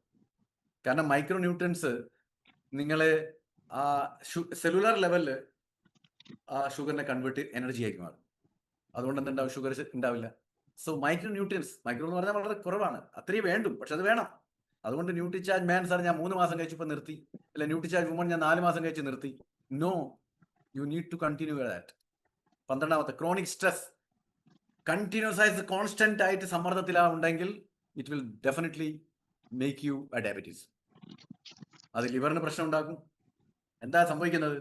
കാരണം മൈക്രോ ന്യൂട്രിയൻസ് നിങ്ങളെ ആ സെല്ലുലർ ലെവലിൽ ആ ഷുഗറിനെ കൺവേർട്ട് എനർജി ആക്കി മാറും. അതുകൊണ്ട് എന്തുണ്ടാവും? ഷുഗർ ഉണ്ടാവില്ല. സോ മൈക്രോ ന്യൂട്രിയൻസ്, മൈക്രോ എന്ന് പറഞ്ഞാൽ വളരെ കുറവാണ്, അത്രയും വേണ്ടും, പക്ഷെ അത് വേണം. അതുകൊണ്ട് ന്യൂട്രിചാർജ് മാൻ സാർ ഞാൻ 3 മാസം കഴിച്ചപ്പോൾ നിർത്തി, അല്ല ന്യൂട്രിചാർജ് വുമൺ ഞാൻ 4 മാസം കഴിച്ച് നിർത്തി. No, you need to continue that. 12ാമത്തെ ക്രോണിക് സ്ട്രെസ്. കണ്ടിന്യൂസ് ആയിട്ട് കോൺസ്റ്റന്റ് ആയിട്ട് സമ്മർദ്ദത്തിലാവുണ്ടെങ്കിൽ it will definitely make you a diabetes. അത് ലിവറിന് പ്രശ്നം ഉണ്ടാക്കും. എന്താ സംഭവിക്കുന്നത്?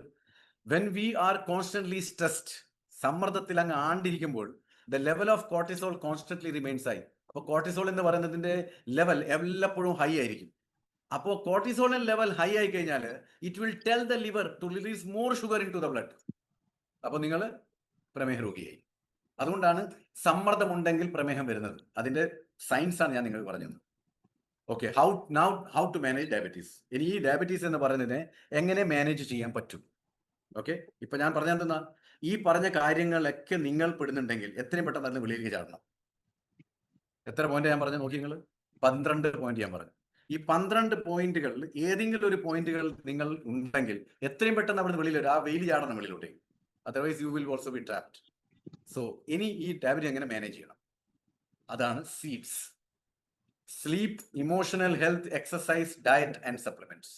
When we are constantly stressed, സമ്മർദ്ദത്തിൽ അങ്ങ് ആണ്ടിരിക്കുമ്പോൾ the level of cortisol constantly remains high. അപ്പോൾ കോർട്ടിസോൾ എന്ന് പറയുന്നതിന്റെ ലെവൽ എല്ലപ്പോഴും ഹൈ ആയിരിക്കും. അപ്പോൾ കോർട്ടിസോളിൻ ലെവൽ ഹൈ ആയി കഴിഞ്ഞാൽ it will tell the liver to release more sugar into the blood. അപ്പോൾ നിങ്ങൾ പ്രമേഹ രോഗിയായി. അതുകൊണ്ടാണ് സമ്മർദ്ദം ഉണ്ടെങ്കിൽ പ്രമേഹം വരുന്നത്. അതിന്റെ സയൻസ് ആണ് ഞാൻ നിങ്ങൾക്ക് പറഞ്ഞത്. Okay, how to manage diabetes. ഇനി ഈ ഡയബറ്റീസ് എന്ന് പറയുന്നതിനെ എങ്ങനെ മാനേജ് ചെയ്യാൻ പറ്റും? ഓക്കെ, ഇപ്പൊ ഞാൻ പറഞ്ഞെന്താ, ഈ പറഞ്ഞ കാര്യങ്ങളൊക്കെ നിങ്ങൾ പെടുന്നുണ്ടെങ്കിൽ എത്രയും പെട്ടെന്ന് അതിന് വെളിയിലേക്ക് ചാടണം. എത്ര പോയിന്റ് ഞാൻ പറഞ്ഞു നോക്കി നിങ്ങൾ? 12 പോയിന്റ് ഞാൻ പറഞ്ഞു. ഈ 12 പോയിന്റുകളിൽ ഏതെങ്കിലും ഒരു പോയിന്റുകൾ നിങ്ങൾ ഉണ്ടെങ്കിൽ എത്രയും പെട്ടെന്ന് അവിടെ വെളിയിൽ വരും. ആ വെയിൽ ചാടണം വെളിയിലോട്ടേക്ക്. Otherwise you will also be trapped. So ഇനി ഈ ഡയബറ്റി എങ്ങനെ മാനേജ് ചെയ്യണം? അതാണ് seeds. Sleep, emotional health, exercise, diet and supplements.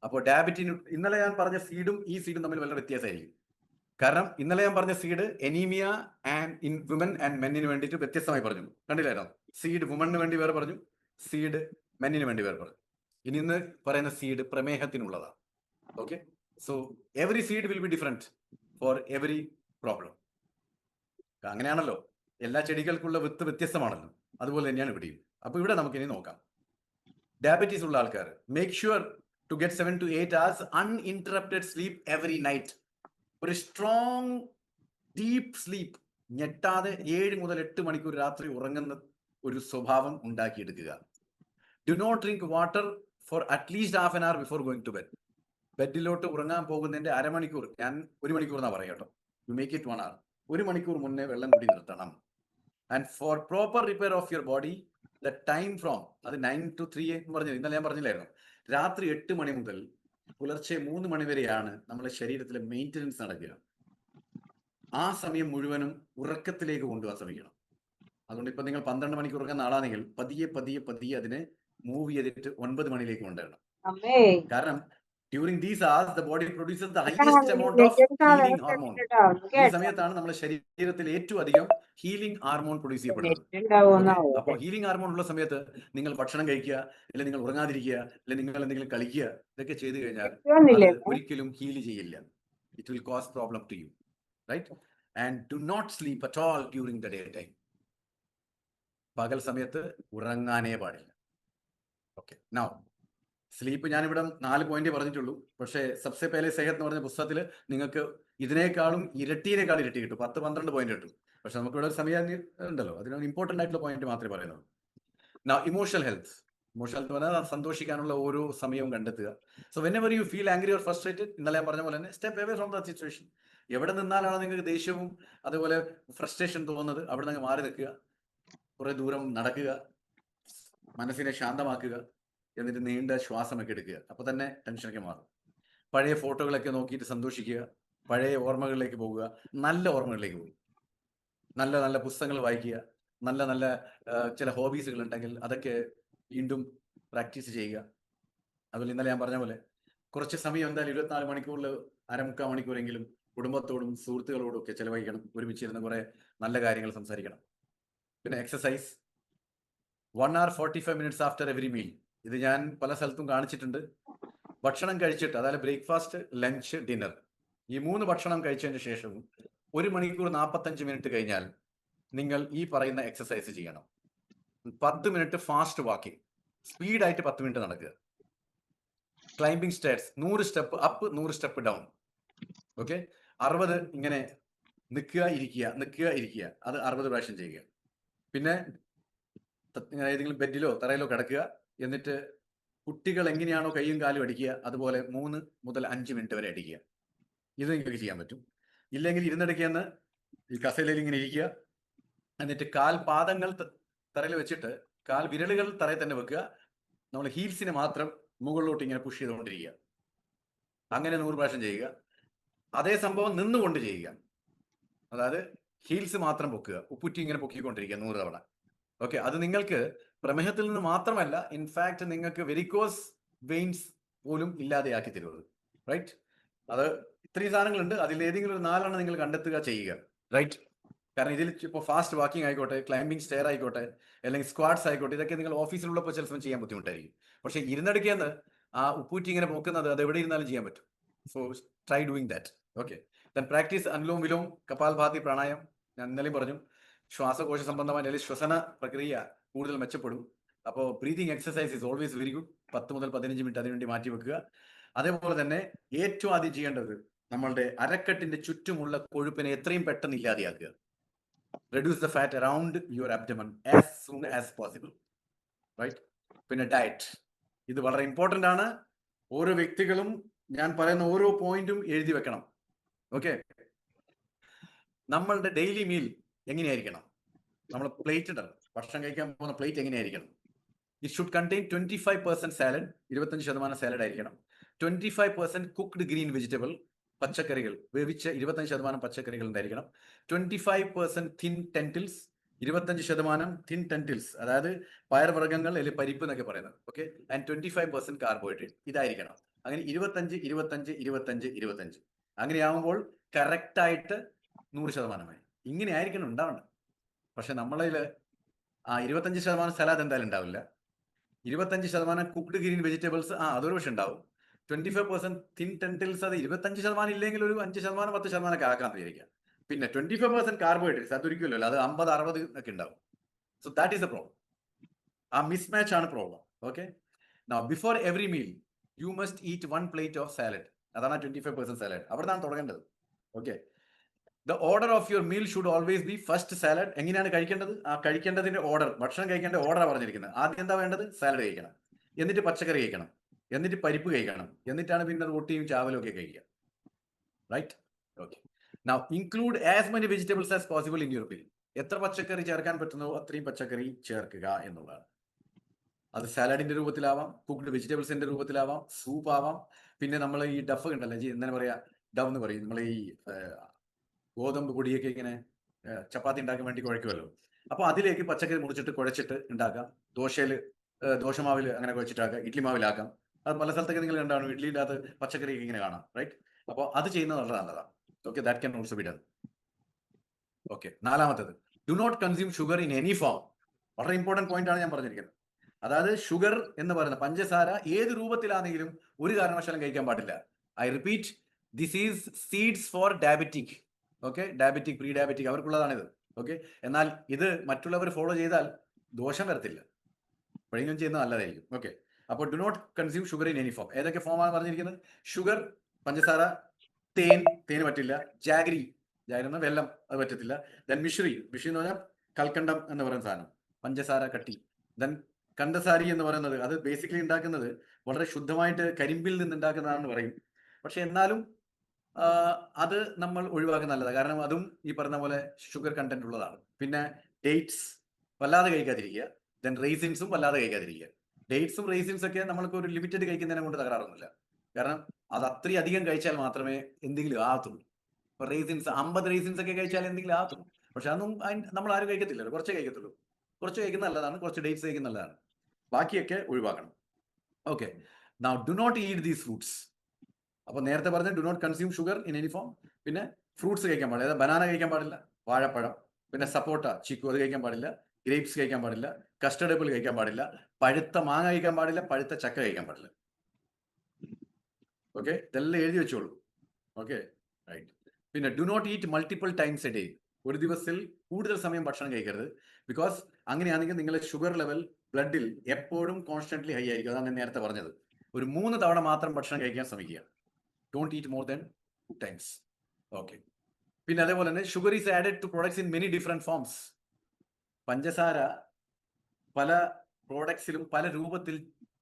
അപ്പോൾ ഡയബറ്റിന് ഇന്നലെ ഞാൻ പറഞ്ഞ സീഡും ഈ സീഡും തമ്മിൽ വളരെ വ്യത്യാസമായിരിക്കും. കാരണം ഇന്നലെ ഞാൻ പറഞ്ഞ seed anaemia and in women and മെന്നിന് വേണ്ടിയിട്ട് വ്യത്യസ്തമായി പറഞ്ഞു. കണ്ടില്ലായിരുന്നോ? സീഡ് വുമണിന് വേണ്ടി വേറെ പറഞ്ഞു, സീഡ് മെന്നിന് വേണ്ടി വേറെ പറഞ്ഞു. ഇനി ഇന്ന് പറയുന്ന സീഡ് പ്രമേഹത്തിനുള്ളതാണ്. Okay, so every seed will be different for every problem. അങ്ങനെയാണല്ലോ, എല്ലാ ചെടികൾക്കുള്ള വിത്ത് വ്യത്യസ്തമാണല്ലോ, അതുപോലെ തന്നെയാണ് ഇവിടെയും. അപ്പൊ ഇവിടെ നമുക്ക് ഇനി നോക്കാം. ഡയബറ്റീസ് ഉള്ള ആൾക്കാർ make sure to get 7 to 8 hours uninterrupted sleep every night. ഒരു സ്ട്രോങ് ഡീപ്പ് സ്ലീപ്പ്, ഞെട്ടാതെ 7 മുതൽ 8 മണിക്കൂർ രാത്രി ഉറങ്ങുന്ന ഒരു സ്വഭാവം ഉണ്ടാക്കിയെടുക്കുക. Do not drink water for at least half an hour before going to bed. ബെഡിലോട്ട് ഉറങ്ങാൻ പോകുന്നതിന്റെ അരമണിക്കൂർ, ഞാൻ 1 മണിക്കൂർ എന്നാ പറയാം കേട്ടോ, യു മേക്ക് ഇറ്റ് 1 hour. 1 മണിക്കൂർ മുന്നേ വെള്ളം കൂടി നിർത്തണം. And four proper repair of your body the time from, അത് 9 to 3 എന്ന് പറഞ്ഞു, ഇന്നലെ ഞാൻ പറഞ്ഞില്ലായിരുന്നു, രാത്രി 8 മണി മുതൽ പുലർച്ചെ 3 മണി വരെയാണ് നമ്മുടെ ശരീരത്തിലെ മെയിൻ്റനൻസ് നടക്കുക. ആ സമയം മുഴുവനും ഉറക്കത്തിലേക്ക് കൊണ്ടുപോകാൻ ശ്രമിക്കണം. അതുകൊണ്ട് ഇപ്പൊ നിങ്ങൾ 12 മണിക്കൂർ ഉറങ്ങുന്ന ആളാണെങ്കിൽ പതിയെ പതിയെ പതിയെ അതിനെ മൂവ് ചെയ്തിട്ട് 9 മണിയിലേക്ക് കൊണ്ടുവരണം. കാരണം During these hours, the body produces the highest amount of healing hormone. ഈ സമയത്താണ് നമ്മുടെ ശരീരത്തിൽ ഏറ്റവും അധികം ഹീലിംഗ് ഹാർമോൺ പ്രൊഡ്യൂസ് ചെയ്യപ്പെടുന്നത്. അപ്പോൾ ഹീലിംഗ് ഹാർമോൺ ഉള്ള സമയത്ത് നിങ്ങൾ ഭക്ഷണം കഴിക്കുക, അല്ലെങ്കിൽ നിങ്ങൾ ഉറങ്ങാതിരിക്കുക, അല്ലെങ്കിൽ നിങ്ങൾ എന്തെങ്കിലും കളിക്കുക, ഇതൊക്കെ ചെയ്തു കഴിഞ്ഞാൽ അത് ഒരിക്കലും ഹീൽ ചെയ്യില്ല. It will cause problem to you, right? And do not sleep at all during the day time. പകൽ സമയത്ത് ഉറങ്ങാനേ പാടില്ല. ഓക്കെ, നൗ സ്ലീപ്പ് ഞാനിവിടെ 4 പോയിന്റ് പറഞ്ഞിട്ടുള്ളൂ. പക്ഷേ സബ്സെ പേലെ സെഹത്ത് എന്ന് പറഞ്ഞ പുസ്തകത്തിൽ നിങ്ങൾക്ക് ഇതിനേക്കാളും ഇരട്ടിയേക്കാൾ ഇരട്ടി കിട്ടും, 10-12 പോയിന്റ് കിട്ടും. പക്ഷെ നമുക്കിവിടെ ഒരു സമയം ഉണ്ടല്ലോ, അതിനൊരു ഇമ്പോർട്ടൻ്റ് ആയിട്ടുള്ള പോയിന്റ് മാത്രമേ പറയുന്നുള്ളൂ. Emotional health. ഇമോഷണൽ എന്ന് പറഞ്ഞാൽ സന്തോഷിക്കാനുള്ള ഓരോ സമയവും കണ്ടെത്തുക. So whenever you feel angry or frustrated, ഇന്നലെ ഞാൻ പറഞ്ഞ പോലെ തന്നെ step away from the situation. എവിടെ നിന്നാലാണ് നിങ്ങൾക്ക് ദേഷ്യവും അതുപോലെ ഫ്രസ്ട്രേഷൻ തോന്നുന്നത്, അവിടെ നിന്ന് മാറി നിൽക്കുക, കുറെ ദൂരം നടക്കുക, മനസ്സിനെ ശാന്തമാക്കുക, എന്നിട്ട് നീണ്ട ശ്വാസമൊക്കെ എടുക്കുക. അപ്പൊ തന്നെ ടെൻഷനൊക്കെ മാറും. പഴയ ഫോട്ടോകളൊക്കെ നോക്കിയിട്ട് സന്തോഷിക്കുക, പഴയ ഓർമ്മകളിലേക്ക് പോകുക, നല്ല ഓർമ്മകളിലേക്ക് പോകുക, നല്ല നല്ല പുസ്തകങ്ങൾ വായിക്കുക, നല്ല നല്ല ചില ഹോബീസുകൾ ഉണ്ടെങ്കിൽ അതൊക്കെ വീണ്ടും പ്രാക്ടീസ് ചെയ്യുക. അതുപോലെ ഇന്നലെ ഞാൻ പറഞ്ഞ പോലെ കുറച്ച് സമയം എന്തായാലും 24 മണിക്കൂറിൽ 1/4 മണിക്കൂറെങ്കിലും കുടുംബത്തോടും സുഹൃത്തുക്കളോടും ഒക്കെ ചെലവഴിക്കണം. ഒരുമിച്ചിരുന്ന് കുറെ നല്ല കാര്യങ്ങൾ സംസാരിക്കണം. പിന്നെ exercise 1 hour 45 minutes after every meal. ഇത് ഞാൻ പല സ്ഥലത്തും കാണിച്ചിട്ടുണ്ട്. ഭക്ഷണം കഴിച്ചിട്ട്, അതായത് ബ്രേക്ക്ഫാസ്റ്റ്, ലഞ്ച്, ഡിന്നർ, ഈ 3 ഭക്ഷണം കഴിച്ചതിന് ശേഷവും 1 മണിക്കൂർ 45 മിനിറ്റ് കഴിഞ്ഞാൽ നിങ്ങൾ ഈ പറയുന്ന എക്സസൈസ് ചെയ്യണം. 10 മിനിറ്റ് ഫാസ്റ്റ് വാക്കിംഗ്, സ്പീഡായിട്ട് 10 മിനിറ്റ് നടക്കുക. Climbing stairs 100 step up, 100 step down. Okay, 60 ഇങ്ങനെ നിൽക്കുക ഇരിക്കുക, നിൽക്കുക ഇരിക്കുക, അത് 60 പ്രാവശ്യം ചെയ്യുക. പിന്നെ ഏതെങ്കിലും ബെഡിലോ തറയിലോ കിടക്കുക, എന്നിട്ട് കുട്ടികൾ എങ്ങനെയാണോ കൈയും കാലും അടിക്കുക അതുപോലെ 3 മുതൽ 5 മിനിറ്റ് വരെ അടിക്കുക. ഇത് നിങ്ങൾക്ക് ചെയ്യാൻ പറ്റും. ഇല്ലെങ്കിൽ ഇരുന്നിടയ്ക്കെന്ന് ഈ കസേലയിൽ ഇങ്ങനെ ഇരിക്കുക, എന്നിട്ട് കാൽപാദങ്ങൾ തറയിൽ വെച്ചിട്ട് കാൽ വിരലുകൾ തറയിൽ തന്നെ വെക്കുക. നമ്മൾ ഹീൽസിനെ മാത്രം മുകളിലോട്ട് ഇങ്ങനെ പുഷ് ചെയ്തുകൊണ്ടിരിക്കുക. അങ്ങനെ 100 പ്രാവശ്യം ചെയ്യുക. അതേ സംഭവം നിന്നുകൊണ്ട് ചെയ്യുക. അതായത് ഹീൽസ് മാത്രം പൊക്കുക, ഉപ്പുറ്റി ഇങ്ങനെ പൊക്കിക്കൊണ്ടിരിക്കുക 100 തവണ. ഓക്കെ, അത് നിങ്ങൾക്ക് പ്രമേഹത്തിൽ നിന്ന് മാത്രമല്ല, ഇൻഫാക്ട് നിങ്ങൾക്ക് വെരിക്കോസ് വെയിൻസ് പോലും ഇല്ലാതെയാക്കി തരുന്നത്, റൈറ്റ്? അത് ഇത്രയും സാധനങ്ങളുണ്ട്. അതിൽ ഏതെങ്കിലും ഒരു 4 നിങ്ങൾ കണ്ടെത്തുക, ചെയ്യുക, റൈറ്റ്? കാരണം ഇതിൽ ഇപ്പോൾ ഫാസ്റ്റ് വാക്കിംഗ് ആയിക്കോട്ടെ, ക്ലൈംബിംഗ് സ്റ്റെയർ ആയിക്കോട്ടെ, അല്ലെങ്കിൽ സ്ക്വാഡ്സ് ആയിക്കോട്ടെ, ഇതൊക്കെ നിങ്ങൾ ഓഫീസിലുള്ളപ്പോൾ ചിലപ്പോൾ ചെയ്യാൻ ബുദ്ധിമുട്ടായിരിക്കും. പക്ഷേ ഇരുന്നിടയ്ക്കെന്ന് ആ ഉപ്പൂറ്റി ഇങ്ങനെ പൊക്കുന്നത് അത് എവിടെ ഇരുന്നാലും ചെയ്യാൻ പറ്റും. So try doing that. Okay, then practice anulom vilom, kapalbhati, pranayam. ഞാൻ ഇന്നലെയും പറഞ്ഞു, ശ്വാസകോശ സംബന്ധമായ അല്ലെങ്കിൽ ശ്വസന പ്രക്രിയ കൂടുതൽ മെച്ചപ്പെടും. അപ്പോൾ breathing exercise is always very good. 10 മുതൽ 15 മിനിറ്റ് അതിനുവേണ്ടി മാറ്റി വെക്കുക. അതേപോലെ തന്നെ ഏറ്റവും ആദ്യം ചെയ്യേണ്ടത് നമ്മളുടെ അരക്കെട്ടിന്റെ ചുറ്റുമുള്ള കൊഴുപ്പിനെ എത്രയും പെട്ടെന്ന് ഇല്ലാതെയാക്കുക. Reduce the fat around your abdomen as soon as possible, right? പിന്നെ ഡയറ്റ്, ഇത് വളരെ ഇമ്പോർട്ടൻ്റ് ആണ്. ഓരോ വ്യക്തികളും ഞാൻ പറയുന്ന ഓരോ പോയിന്റും എഴുതി വെക്കണം. ഓക്കെ, നമ്മളുടെ ഡെയിലി മീൽ എങ്ങനെയായിരിക്കണം? നമ്മൾ പ്ലേറ്റ് ഉണ്ടല്ലോ, ഭക്ഷണം കഴിക്കാൻ പോകുന്ന പ്ലേറ്റ് എങ്ങനെയായിരിക്കണം? It should contain 25% salad, 25% salad ആയിരിക്കണം. 25% കുക്ക്ഡ് ഗ്രീൻ വെജിറ്റബിൾ, പച്ചക്കറികൾ, വേവിച്ച 25% പച്ചക്കറികൾ ഉണ്ടായിരിക്കണം. 25% തിൻ ടെൻറ്റിൽസ്, 25% തിൻ ടെൻറ്റിൽസ്, അതായത് പയർവർഗ്ഗങ്ങൾ അല്ലെങ്കിൽ പരിപ്പ് എന്നൊക്കെ പറയുന്നത്. Okay, and 25% carbohydrate. ഇതായിരിക്കണം. അങ്ങനെ 25, 25, 25, 25. അങ്ങനെയാവുമ്പോൾ കറക്റ്റായിട്ട് 100%. ഇങ്ങനെ ആയിരിക്കണം ഉണ്ടാവേണ്ടത്. പക്ഷെ നമ്മളിൽ 25% സലാഡ് എന്തായാലും ഉണ്ടാവില്ല. 25% കുക്ക്ഡ് ഗ്രീൻ വെജിറ്റബിൾസ് അതൊരു പക്ഷെ ഉണ്ടാവും. 25% തിൻ ടെൻറ്റിൽസ്, അത് 25% ഇല്ലെങ്കിൽ ഒരു 5%, 10% ഒക്കെ ആക്കാൻ വിചാരിക്കാം. പിന്നെ 25% കാർബോഹൈഡ്രേറ്റ്സ്, അതൊരിക്കലല്ലോ, അത് 50, 60 ഒക്കെ ഉണ്ടാവും. So that is the problem. ആ മിസ്മാച്ച് ആണ് problem. Okay, now before every meal you must eat 1 plate of salad. അതാണ് 25% സാലഡ്. അവിടെ നിന്നാണ് തുടങ്ങേണ്ടത്. Okay, the order of your meal should always be first salad. എങ്ങനെയാണ് കഴിക്കേണ്ടത്? ആ കഴിക്കേണ്ടതിന്റെ ഓർഡർ, ഭക്ഷണം കഴിക്കേണ്ട ഓർഡറാണ് പറഞ്ഞിരിക്കുന്നത്. ആദ്യം എന്താ വേണ്ടത്? സാലഡ് കഴിക്കണം, എന്നിട്ട് പച്ചക്കറി കഴിക്കണം, എന്നിട്ട് പരിപ്പ് കഴിക്കണം, എന്നിട്ടാണ് പിന്നെ റൊട്ടിയും ചാവലും ഒക്കെ കഴിക്കുക, right? Okay, now include as many vegetables as possible in your meal. എത്ര പച്ചക്കറി ചേർക്കാൻ പറ്റുന്നോ അത്രയും പച്ചക്കറി ചേർക്കുക എന്നുള്ളതാണ്. അത് സാലഡിന്റെ രൂപത്തിലാവാം, കുക്ക്ഡ് വെജിറ്റബിൾസിന്റെ രൂപത്തിലാവാം, സൂപ്പ് ആവാം. പിന്നെ നമ്മൾ ഈ ഡഫ് ഉണ്ടല്ലോ, എന്താ പറയാ, ഡവ് എന്ന് പറയും, നമ്മൾ ഈ ഗോതമ്പ് പൊടിയൊക്കെ ഇങ്ങനെ ചപ്പാത്തി ഉണ്ടാക്കാൻ വേണ്ടി കുഴയ്ക്കുമല്ലോ. അപ്പോൾ അതിലേക്ക് പച്ചക്കറി മുറിച്ചിട്ട് കുഴച്ചിട്ട് ഉണ്ടാക്കാം. ദോശമാവിൽ അങ്ങനെ കുഴച്ചിട്ടാക്കാം, ഇഡ്ലി മാവിലാക്കാം. അത് പല സ്ഥലത്തൊക്കെ നിങ്ങൾ കണ്ടാണ് ഇഡ്ഡലിൻ്റെ അകത്ത് പച്ചക്കറിയൊക്കെ ഇങ്ങനെ കാണാം, റൈറ്റ്? അപ്പോൾ അത് ചെയ്യുന്നത് വളരെ നല്ലതാണ്. Okay, that can also be done. Okay, നാലാമത്തേത്, do not consume sugar in any form. വളരെ ഇമ്പോർട്ടൻറ്റ് പോയിന്റ് ആണ് ഞാൻ പറഞ്ഞിരിക്കുന്നത്. അതായത് ഷുഗർ എന്ന് പറയുന്ന പഞ്ചസാര ഏത് രൂപത്തിലാണെങ്കിലും ഒരു കാരണവശാലും കഴിക്കാൻ പാടില്ല. I repeat, this is seeds for diabetic. Okay, diabetic, pre diabetic അവർക്കുള്ളതാണിത്. ഓക്കെ, എന്നാൽ ഇത് മറ്റുള്ളവർ ഫോളോ ചെയ്താൽ ദോഷം വരത്തില്ല, എപ്പോഴെങ്കിലും ചെയ്യുന്നത് നല്ലതായിരിക്കും. ഓക്കെ, അപ്പോൾ do not consume sugar in any form. ഏതൊക്കെ ഫോമാണ് പറഞ്ഞിരിക്കുന്നത്? ഷുഗർ, പഞ്ചസാര, തേന് പറ്റില്ല, ജാഗരി എന്ന വെല്ലം, അത് പറ്റത്തില്ല. ദെൻ മിശ്രി എന്ന് പറഞ്ഞാൽ കൽക്കണ്ടം എന്ന് പറയുന്ന സാധനം, പഞ്ചസാര കട്ടി. ദെൻ കണ്ടസാരി എന്ന് പറയുന്നത് അത് ബേസിക്കലി ഉണ്ടാക്കുന്നത് വളരെ ശുദ്ധമായിട്ട് കരിമ്പിൽ നിന്ന് ഉണ്ടാക്കുന്നതാണെന്ന് പറയും. പക്ഷെ എന്നാലും അത് നമ്മൾ ഒഴിവാക്കുന്ന നല്ലതാണ്, കാരണം അതും ഈ പറഞ്ഞ പോലെ ഷുഗർ കണ്ടന്റ് ഉള്ളതാണ്. പിന്നെ ഡേറ്റ്സ് വല്ലാതെ കഴിക്കാതിരിക്കുക. ദെൻ റേസിൻസും വല്ലാതെ കഴിക്കാതിരിക്കുക. ഡേറ്റ്സും റേസിൻസ് ഒക്കെ നമ്മൾക്ക് ഒരു ലിമിറ്റഡ് കഴിക്കുന്നതിനെ കൊണ്ട് തകരാറൊന്നുമില്ല, കാരണം അത് അത്രയും അധികം കഴിച്ചാൽ മാത്രമേ എന്തെങ്കിലും ആകത്തുള്ളൂ. ഇപ്പൊ റേസിൻസ് 50 റേസിൻസ് ഒക്കെ കഴിച്ചാൽ എന്തെങ്കിലും ആകത്തുള്ളൂ. പക്ഷെ അതൊന്നും നമ്മൾ ആരും കഴിക്കത്തില്ലല്ലോ, കുറച്ചേ കഴിക്കത്തുള്ളൂ. കുറച്ച് കഴിക്കുന്ന നല്ലതാണ്, കുറച്ച് ഡേറ്റ്സ് കഴിക്കുന്ന നല്ലതാണ്, ബാക്കിയൊക്കെ ഒഴിവാക്കണം. Okay, now do not eat these fruits. അപ്പോൾ നേരത്തെ പറഞ്ഞ do not consume sugar in any form. പിന്നെ ഫ്രൂട്ട്സ് കഴിക്കാൻ പാടില്ല, അതായത് ബനാന കഴിക്കാൻ പാടില്ല, വാഴപ്പഴം, പിന്നെ സപ്പോട്ട, ചിക്കു അത് കഴിക്കാൻ പാടില്ല, ഗ്രേപ്സ് കഴിക്കാൻ പാടില്ല, കസ്റ്റർഡ് ആപ്പിൾ കഴിക്കാൻ പാടില്ല, പഴുത്ത മാങ്ങ കഴിക്കാൻ പാടില്ല, പഴുത്ത ചക്ക കഴിക്കാൻ പാടില്ല. ഓക്കെ, ഇതെല്ലാം എഴുതി വെച്ചോളൂ. Okay, right. പിന്നെ do not eat multiple times a day. ഒരു ദിവസത്തിൽ കൂടുതൽ സമയം ഭക്ഷണം കഴിക്കരുത്. ബിക്കോസ് അങ്ങനെയാണെങ്കിൽ നിങ്ങളുടെ ഷുഗർ ലെവൽ ബ്ലഡിൽ എപ്പോഴും കോൺസ്റ്റന്റ്ലി ഹൈ ആയിരിക്കും. അതാണ് ഞാൻ നേരത്തെ പറഞ്ഞത്. ഒരു 3 തവണ മാത്രം ഭക്ഷണം കഴിക്കാൻ ശ്രമിക്കുക. Don't eat more than 2 times. Okay, പിന്നെ അതേപോലെ തന്നെ sugar is added to products in many different forms. പഞ്ചസാര പല പ്രോഡക്ട്സിലും പല രൂപത്തിൽ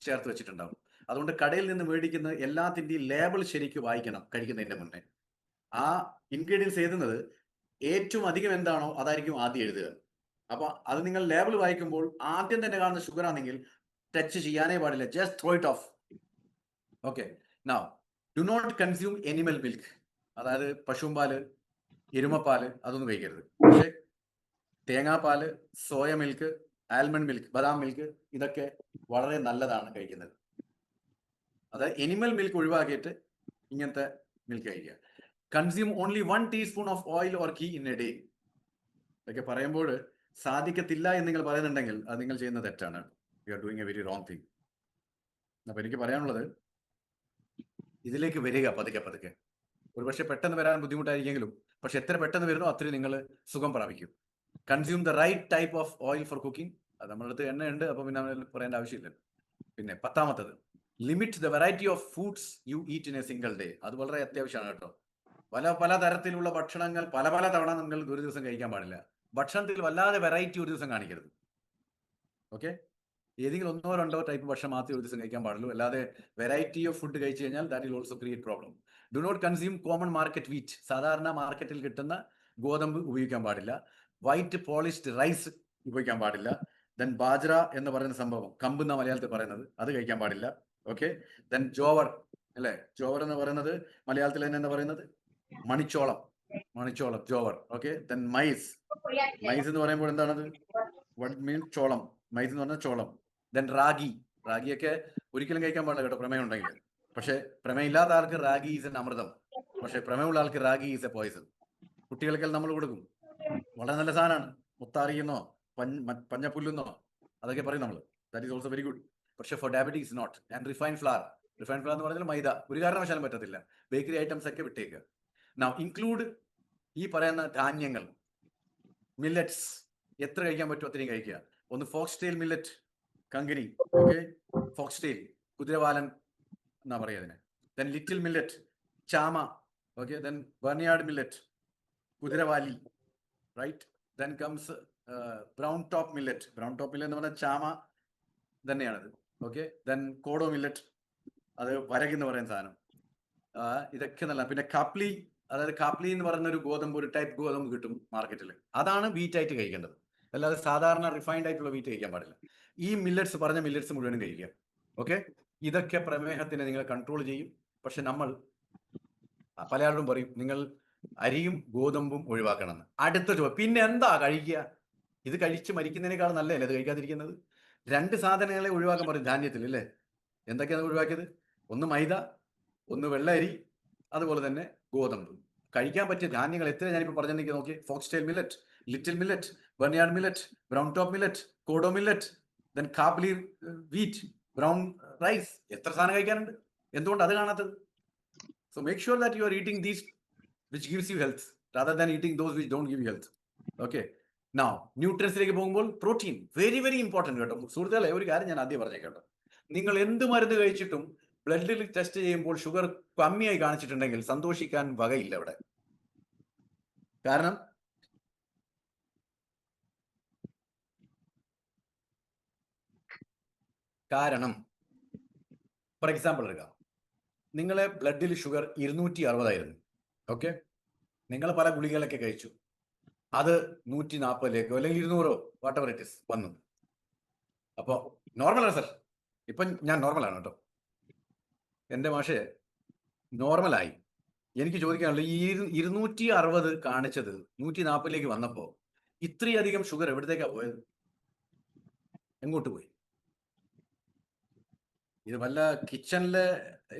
ചേർത്ത് വെച്ചിട്ടുണ്ടാവും. അതുകൊണ്ട് കടയിൽ നിന്ന് മേടിക്കുന്ന എല്ലാത്തിൻ്റെയും ലേബിൾ ശരിക്കും വായിക്കണം കഴിക്കുന്നതിന്റെ മുന്നേ. ആ ഇൻഗ്രീഡിയൻസ് എഴുതുന്നത് ഏറ്റവും അധികം എന്താണോ അതായിരിക്കും ആദ്യം എഴുതുക. അപ്പൊ അത് നിങ്ങൾ ലേബിൾ വായിക്കുമ്പോൾ ആദ്യം തന്നെ കാണുന്ന ഷുഗർ ആണെങ്കിൽ ടച്ച് ചെയ്യാനേ പാടില്ല, just throw it off. Okay, now do not consume animal milk. അതായത് പശുമ്പാല്, എരുമപ്പാല് അതൊന്നും കഴിക്കരുത്. പക്ഷെ തേങ്ങാപ്പാല്, സോയ മിൽക്ക്, ആൽമണ്ട് മിൽക്ക്, ബദാം മിൽക്ക് ഇതൊക്കെ വളരെ നല്ലതാണ് കഴിക്കുന്നത്. അതായത് എനിമൽ മിൽക്ക് ഒഴിവാക്കിയിട്ട് ഇങ്ങനത്തെ മിൽക്ക് കഴിക്കുക. Consume only 1 teaspoon of oil or ghee in a day. ഇതൊക്കെ പറയുമ്പോൾ സാധിക്കത്തില്ല എന്ന് നിങ്ങൾ പറയുന്നുണ്ടെങ്കിൽ അത് നിങ്ങൾ ചെയ്യുന്ന തെറ്റാണ്. You are doing A very wrong thing. അപ്പൊ എനിക്ക് പറയാനുള്ളത്, ഇതിലേക്ക് വരിക പതുക്കെ പതുക്കെ. ഒരുപക്ഷെ പെട്ടെന്ന് വരാൻ ബുദ്ധിമുട്ടായിരിക്കെങ്കിലും പക്ഷെ എത്ര പെട്ടെന്ന് വരുന്നോ അത്രയും നിങ്ങൾ സുഖം പ്രാപിക്കും. Consume the right type of oil for cooking. അത് നമ്മുടെ അടുത്ത് എണ്ണയുണ്ട്, അപ്പൊ പിന്നെ പറയേണ്ട ആവശ്യമില്ല. പിന്നെ 10ാമത്തത്, limit the variety of foods you eat in a single day. അത് വളരെ അത്യാവശ്യമാണ് കേട്ടോ. പല തരത്തിലുള്ള ഭക്ഷണങ്ങൾ പല തവണ നിങ്ങൾ ഒരു ദിവസം കഴിക്കാൻ പാടില്ല. ഭക്ഷണത്തിൽ വല്ലാതെ വെറൈറ്റി ഒരു ദിവസം കാണിക്കരുത്. ഓക്കെ, ഏതെങ്കിലും 1 or 2 ടൈപ്പ് ഭക്ഷണം മാത്രമേ ഒരു ദിവസം കഴിക്കാൻ പാടുള്ളൂ. അല്ലാതെ വെറൈറ്റി ഓഫ് ഫുഡ് കഴിച്ചു കഴിഞ്ഞാൽ that will also create problem. Do not consume common market wheat. സാധാരണ മാർക്കറ്റിൽ കിട്ടുന്ന ഗോതമ്പ് ഉപയോഗിക്കാൻ പാടില്ല. വൈറ്റ് പോളിഷ്ഡ് റൈസ് ഉപയോഗിക്കാൻ പാടില്ല. ദെൻ ബാജ്ര എന്ന് പറയുന്ന സംഭവം, കമ്പ് എന്ന മലയാളത്തിൽ പറയുന്നത്, അത് കഴിക്കാൻ പാടില്ല. ഓക്കെ, ദെൻ ജോവർ അല്ലെ, ജോവർ എന്ന് പറയുന്നത് മലയാളത്തിൽ തന്നെ എന്താ പറയുന്നത്, മണിച്ചോളം, ജോവർ. ഓക്കെ, ദെൻ മൈസ് എന്ന് പറയുമ്പോൾ എന്താണത്, വാട്ട് മീൻ ചോളം, മൈസ് എന്ന് പറഞ്ഞാൽ ചോളം. ദെൻ റാഗിയൊക്കെ ഒരിക്കലും കഴിക്കാൻ പാടില്ല കേട്ടോ, പ്രമേയം ഉണ്ടെങ്കിൽ. പക്ഷെ പ്രമേയം ഇല്ലാത്ത ആൾക്ക് റാഗി ഈസ് എൻ അമൃതം, പക്ഷെ പ്രമേയമുള്ള ആൾക്ക് റാഗി ഈസ് എ പോയിസൺ. കുട്ടികൾക്കെല്ലാം നമ്മൾ കൊടുക്കും, വളരെ നല്ല സാധനമാണ്. മുത്താറിയെന്നോ പഞ്ഞപ്പുല്ലെന്നോ അതൊക്കെ പറയും നമ്മൾ, that is also very good. പക്ഷെ for diabetes not. And refined flour എന്ന് പറഞ്ഞാൽ മൈദ ഒരു കാരണവശാലും പറ്റത്തില്ല. ബേക്കറി ഐറ്റംസ് ഒക്കെ വിട്ടേക്കുക. നൗ ഇൻക്ലൂഡ് ഈ പറയുന്ന ധാന്യങ്ങൾ, മില്ലറ്റ്സ് എത്ര കഴിക്കാൻ പറ്റുമോ അത്രയും കഴിക്കുക. ഒന്ന് ഫോക്സ്ടെയിൽ മില്ലറ്റ്, കങ്കനി. ഓക്കെ, ഫോക്സ്ടെയിൽ കുതിരവാലൻ എന്നാ പറയുക അതിനെ. ദെൻ ലിറ്റിൽ മില്ലറ്റ്, ചാമ. ഓക്കെ, ദെൻ ബർണിയാർഡ് മില്ലറ്റ്, കുതിരവാലി, right. Then comes brown top millet എന്ന് പറഞ്ഞാൽ ചാമ തന്നെയാണത്. ഓക്കെ, ദെൻ കോഡോ മില്ലറ്റ്, അത് വരകെന്ന് പറയുന്ന സാധനം. ഇതൊക്കെ നല്ല. പിന്നെ കാപ്ലി, അതായത് കാപ്ലി എന്ന് പറയുന്ന ഒരു ഗോതമ്പ്, ഒരു ടൈപ്പ് ഗോതമ്പ് കിട്ടും മാർക്കറ്റിൽ. അതാണ് വീറ്റ് ആയിട്ട് കഴിക്കേണ്ടത്, അല്ലാതെ സാധാരണ റിഫൈൻഡ് ആയിട്ടുള്ള വീറ്റ് കഴിക്കാൻ പാടില്ല. ഈ പറഞ്ഞ മില്ലറ്റ്സ് മുഴുവനും കഴിക്കുക. ഓക്കെ, ഇതൊക്കെ പ്രമേഹത്തിനെ നിങ്ങൾ കൺട്രോൾ ചെയ്യും. പക്ഷെ നമ്മൾ പല ആളുകളും പറയും നിങ്ങൾ അരിയും ഗോതമ്പും ഒഴിവാക്കണം. അടുത്ത ചോദ്യം, പിന്നെ എന്താ കഴിക്കുക? ഇത് കഴിച്ച് മരിക്കുന്നതിനേക്കാൾ നല്ലതല്ലേ ഇത് കഴിക്കാതിരിക്കുന്നത്? 2 സാധനങ്ങളെ ഒഴിവാക്കാൻ പറയും ധാന്യത്തിൽ, അല്ലേ? എന്തൊക്കെയാണ് ഒഴിവാക്കിയത്? ഒന്ന് മൈദ, ഒന്ന് വെള്ളരി, അതുപോലെ തന്നെ ഗോതമ്പ്. കഴിക്കാൻ പറ്റിയ ധാന്യങ്ങൾ എത്ര ഞാനിപ്പോൾ പറഞ്ഞിട്ടുണ്ടെങ്കിൽ നോക്കി. Foxtail millet, little millet, barnyard millet, brown top millet, kodo millet, then khapli wheat, brown rice. എത്ര സാധനം കഴിക്കാനുണ്ട്? എന്തുകൊണ്ട് അത് കാണാത്തത്? So make sure that you are eating these which gives you health rather than eating those which don't give you health. Okay. Now, ന്യൂട്രിയൻസിലേക്ക് പോകുമ്പോൾ protein very very important കേട്ടോ സുഹൃത്തുക്കളെ. ഒരു കാര്യം ഞാൻ ആദ്യം പറഞ്ഞേക്കട്ടോ, നിങ്ങൾ എന്ത് മരുന്ന് കഴിച്ചിട്ടും ബ്ലഡിൽ ടെസ്റ്റ് ചെയ്യുമ്പോൾ ഷുഗർ കമ്മിയായി കാണിച്ചിട്ടുണ്ടെങ്കിൽ സന്തോഷിക്കാൻ വകയില്ല അവിടെ. കാരണം ഫോർ എക്സാമ്പിൾ എടുക്കാം, നിങ്ങളെ ബ്ലഡിൽ ഷുഗർ 260 ഓക്കെ, നിങ്ങൾ പല ഗുളികകളൊക്കെ കഴിച്ചു, അത് 140 അല്ലെങ്കിൽ 200 വാട്ട് എവർ ഇറ്റ് ഇസ് വന്നു. അപ്പോൾ നോർമലാണ് സർ, ഇപ്പം ഞാൻ നോർമലാണ് കേട്ടോ, എൻ്റെ മാഷേ നോർമലായി. എനിക്ക് ചോദിക്കാനുള്ളത്, ഈ 260 കാണിച്ചത് 140 വന്നപ്പോൾ ഇത്രയധികം ഷുഗർ എവിടത്തേക്കാണ് പോയത്? എങ്ങോട്ട് പോയി? ഇത് വല്ല കിച്ചണിലെ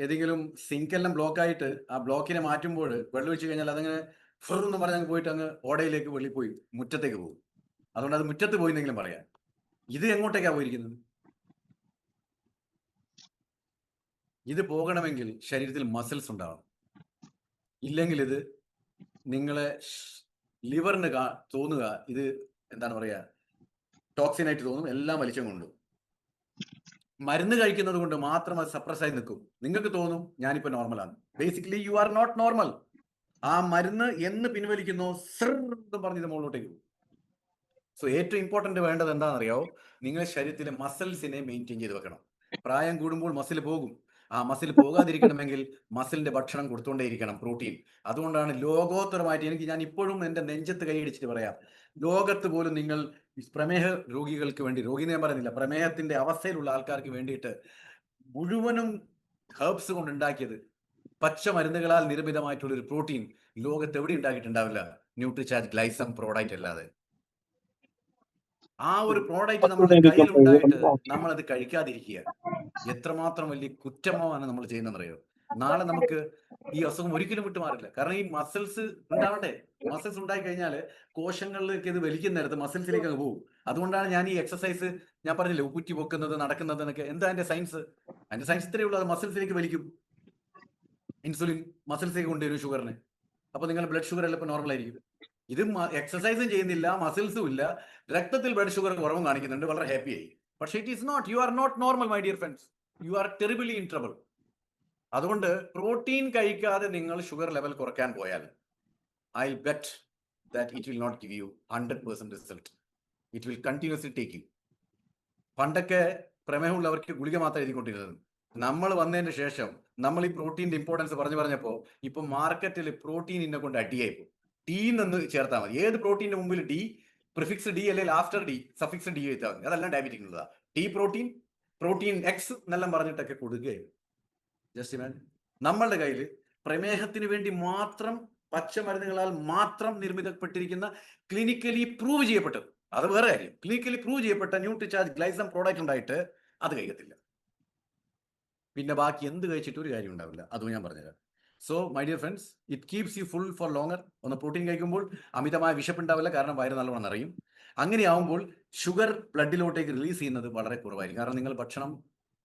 ഏതെങ്കിലും സിങ്കെല്ലാം ബ്ലോക്കായിട്ട് ആ ബ്ലോക്കിനെ മാറ്റുമ്പോൾ വെള്ളം ഒഴിച്ച് കഴിഞ്ഞാൽ അതങ്ങനെ ഫെറെന്ന് പറഞ്ഞ് പോയിട്ട് അങ്ങ് ഓടയിലേക്ക് വെള്ളിപ്പോയി മുറ്റത്തേക്ക് പോകും. അതുകൊണ്ട് അത് മുറ്റത്ത് പോയിന്നെങ്കിലും പറയാം. ഇത് എങ്ങോട്ടേക്കാണ് പോയിരിക്കുന്നത്? ഇത് പോകണമെങ്കിൽ ശരീരത്തിൽ മസിൽസ് ഉണ്ടാവണം. ഇല്ലെങ്കിൽ ഇത് നിങ്ങളെ ലിവറിന് തോന്നുക ഇത് എന്താണ് പറയുക, ടോക്സിനായിട്ട് തോന്നും, എല്ലാം വലിച്ചും കൊണ്ടു. മരുന്ന് കഴിക്കുന്നത് കൊണ്ട് മാത്രം അത് സപ്രസ് ആയി നിൽക്കും. നിങ്ങൾക്ക് തോന്നും ഞാനിപ്പോൾ നോർമലാണ്. Basically you are not normal. ആ മരുന്ന് എന്ന് പിൻവലിക്കുന്നോ എന്ന് പറഞ്ഞ് ഇത് മുകളിലോട്ടേക്ക് പോകും. സോ ഏറ്റവും ഇമ്പോർട്ടന്റ് വേണ്ടത് എന്താണെന്നറിയാവോ? നിങ്ങളുടെ ശരീരത്തിലെ മസിൽസിനെ മെയിൻറ്റെയിൻ ചെയ്ത് വെക്കണം. പ്രായം കൂടുമ്പോൾ മസിൽ പോകും. ആ മസിൽ പോകാതിരിക്കണമെങ്കിൽ മസിലിന്റെ ഭക്ഷണം കൊടുത്തുകൊണ്ടേയിരിക്കണം, പ്രോട്ടീൻ. അതുകൊണ്ടാണ് ലോകോത്തരമായിട്ട് ഞാൻ ഇപ്പോഴും എൻ്റെ നെഞ്ചത്ത് കൈയടിച്ചിട്ട് പറയാം, ലോകത്ത് പോലും നിങ്ങൾ പ്രമേഹ രോഗികൾക്ക് വേണ്ടി, രോഗി ഞാൻ പറയുന്നില്ല, പ്രമേഹത്തിന്റെ അവസ്ഥയിലുള്ള ആൾക്കാർക്ക് വേണ്ടിയിട്ട് മുഴുവനും ഹെർബ്സ് കൊണ്ട് ഉണ്ടാക്കിയത്, പച്ചമരുന്നുകളാൽ നിർമ്മിതമായിട്ടുള്ള ഒരു പ്രോട്ടീൻ ലോകത്ത് എവിടെ ഉണ്ടാക്കിയിട്ടുണ്ടാവില്ല, ന്യൂട്രിചാർജ് ഗ്ലൈസം പ്രോഡക്റ്റ് അല്ലാതെ. ആ ഒരു പ്രോഡക്റ്റ് നമ്മുടെ കയ്യിലുണ്ടായിട്ട് നമ്മളത് കഴിക്കാതിരിക്കുക എത്രമാത്രം വലിയ കുറ്റമാണ് നമ്മൾ ചെയ്യുന്നതെന്നറിയോ? നാളെ നമുക്ക് ഈ അസുഖം ഒരിക്കലും വിട്ടുമാറില്ല. കാരണം ഈ മസിൽസ് ഉണ്ടാവട്ടെ, മസിൽസ് ഉണ്ടായി കഴിഞ്ഞാൽ കോശങ്ങളിലേക്ക് ഇത് വലിക്കുന്ന നേരത്ത് മസിൽസിലേക്ക് അങ്ങ് പോകും. അതുകൊണ്ടാണ് ഞാൻ ഈ എക്സസൈസ് ഞാൻ പറഞ്ഞില്ലേ, ഉപ്പുറ്റി പൊക്കുന്നത്, നടക്കുന്നത് എന്നൊക്കെ. എന്താ അതിന്റെ സയൻസ്? അതിന്റെ സയൻസ് ഇത്രയേ ഉള്ളൂ, അത് മസിൽസിലേക്ക് വലിക്കും. ഇൻസുലിൻ മസിൽസിലേക്ക് കൊണ്ടുവരും ഷുഗറിന്. അപ്പൊ നിങ്ങൾ ബ്ലഡ് ഷുഗർ എല്ലാം ഇപ്പൊ നോർമൽ ആയിരിക്കും. ഇത് എക്സസൈസും ചെയ്യുന്നില്ല, മസിൽസും ഇല്ല, രക്തത്തിൽ ബ്ലഡ് ഷുഗർ കുറവും കാണിക്കുന്നുണ്ട്, വളരെ ഹാപ്പിയായി. പക്ഷേ it is not, you are not normal my dear friends, you are terribly in trouble. അതുകൊണ്ട് പ്രോട്ടീൻ കഴിക്കാതെ നിങ്ങൾ ഷുഗർ ലെവൽ കുറയ്ക്കാൻ പോയാൽ I bet that it will not give you 100% result. It will continuously take you. പണ്ടൊക്കെ പ്രമേഹമുള്ളവർക്ക് ഗുളിക മാത്രം എഴുതിക്കൊണ്ടിരുന്നത്. നമ്മൾ വന്നതിന് ശേഷം നമ്മൾ ഈ പ്രോട്ടീൻ്റെ ഇമ്പോർട്ടൻസ് പറഞ്ഞപ്പോൾ ഇപ്പൊ മാർക്കറ്റിൽ പ്രോട്ടീനിനെ കൊണ്ട് അടിയായി പോകും. ടി എന്ന് ചേർത്താൽ മതി. ഏത് പ്രോട്ടീന്റെ മുമ്പിൽ ഡി, പ്രിഫിക്സ് ഡി അല്ലെങ്കിൽ ആഫ്റ്റർ ഡി സഫിക്സ് ഡി എഴുത്താൽ മതി. അതെല്ലാം ഡയബറ്റിക് ഉള്ളതാണ്. ടി പ്രോട്ടീൻ, പ്രോട്ടീൻ എക്സ് എന്നെല്ലാം പറഞ്ഞിട്ടൊക്കെ കൊടുക്കുകയും. ജസ്റ്റ് ഇമാജിൻ, നമ്മളുടെ കയ്യിൽ പ്രമേഹത്തിന് വേണ്ടി മാത്രം പച്ചമരുന്നുകളാൽ മാത്രം നിർമ്മിതപ്പെട്ടിരിക്കുന്ന ക്ലിനിക്കലി പ്രൂവ് ചെയ്യപ്പെട്ടത്, അത് വേറെ കാര്യം, ക്ലിനിക്കലി പ്രൂവ് ചെയ്യപ്പെട്ട ന്യൂട്രിചാർജ് ഗ്ലൈസം പ്രോഡക്റ്റ് ഉണ്ടായിട്ട് അത് കഴിക്കത്തില്ല. പിന്നെ ബാക്കി എന്ത് കഴിച്ചിട്ട് ഒരു കാര്യം ഉണ്ടാവില്ല. അതും ഞാൻ പറഞ്ഞുതരാം. So my dear friends, it keeps you full four longer. ഒന്ന് പ്രോട്ടീൻ കഴിക്കുമ്പോൾ അമിതമായ വിശപ്പുണ്ടാവില്ല, കാരണം വയറ് നല്ലോണം നിറയും. അങ്ങനെയാവുമ്പോൾ ഷുഗർ ബ്ലഡിലോട്ടേക്ക് റിലീസ് ചെയ്യുന്നത് വളരെ കുറവായിരിക്കും, കാരണം നിങ്ങൾ ഭക്ഷണം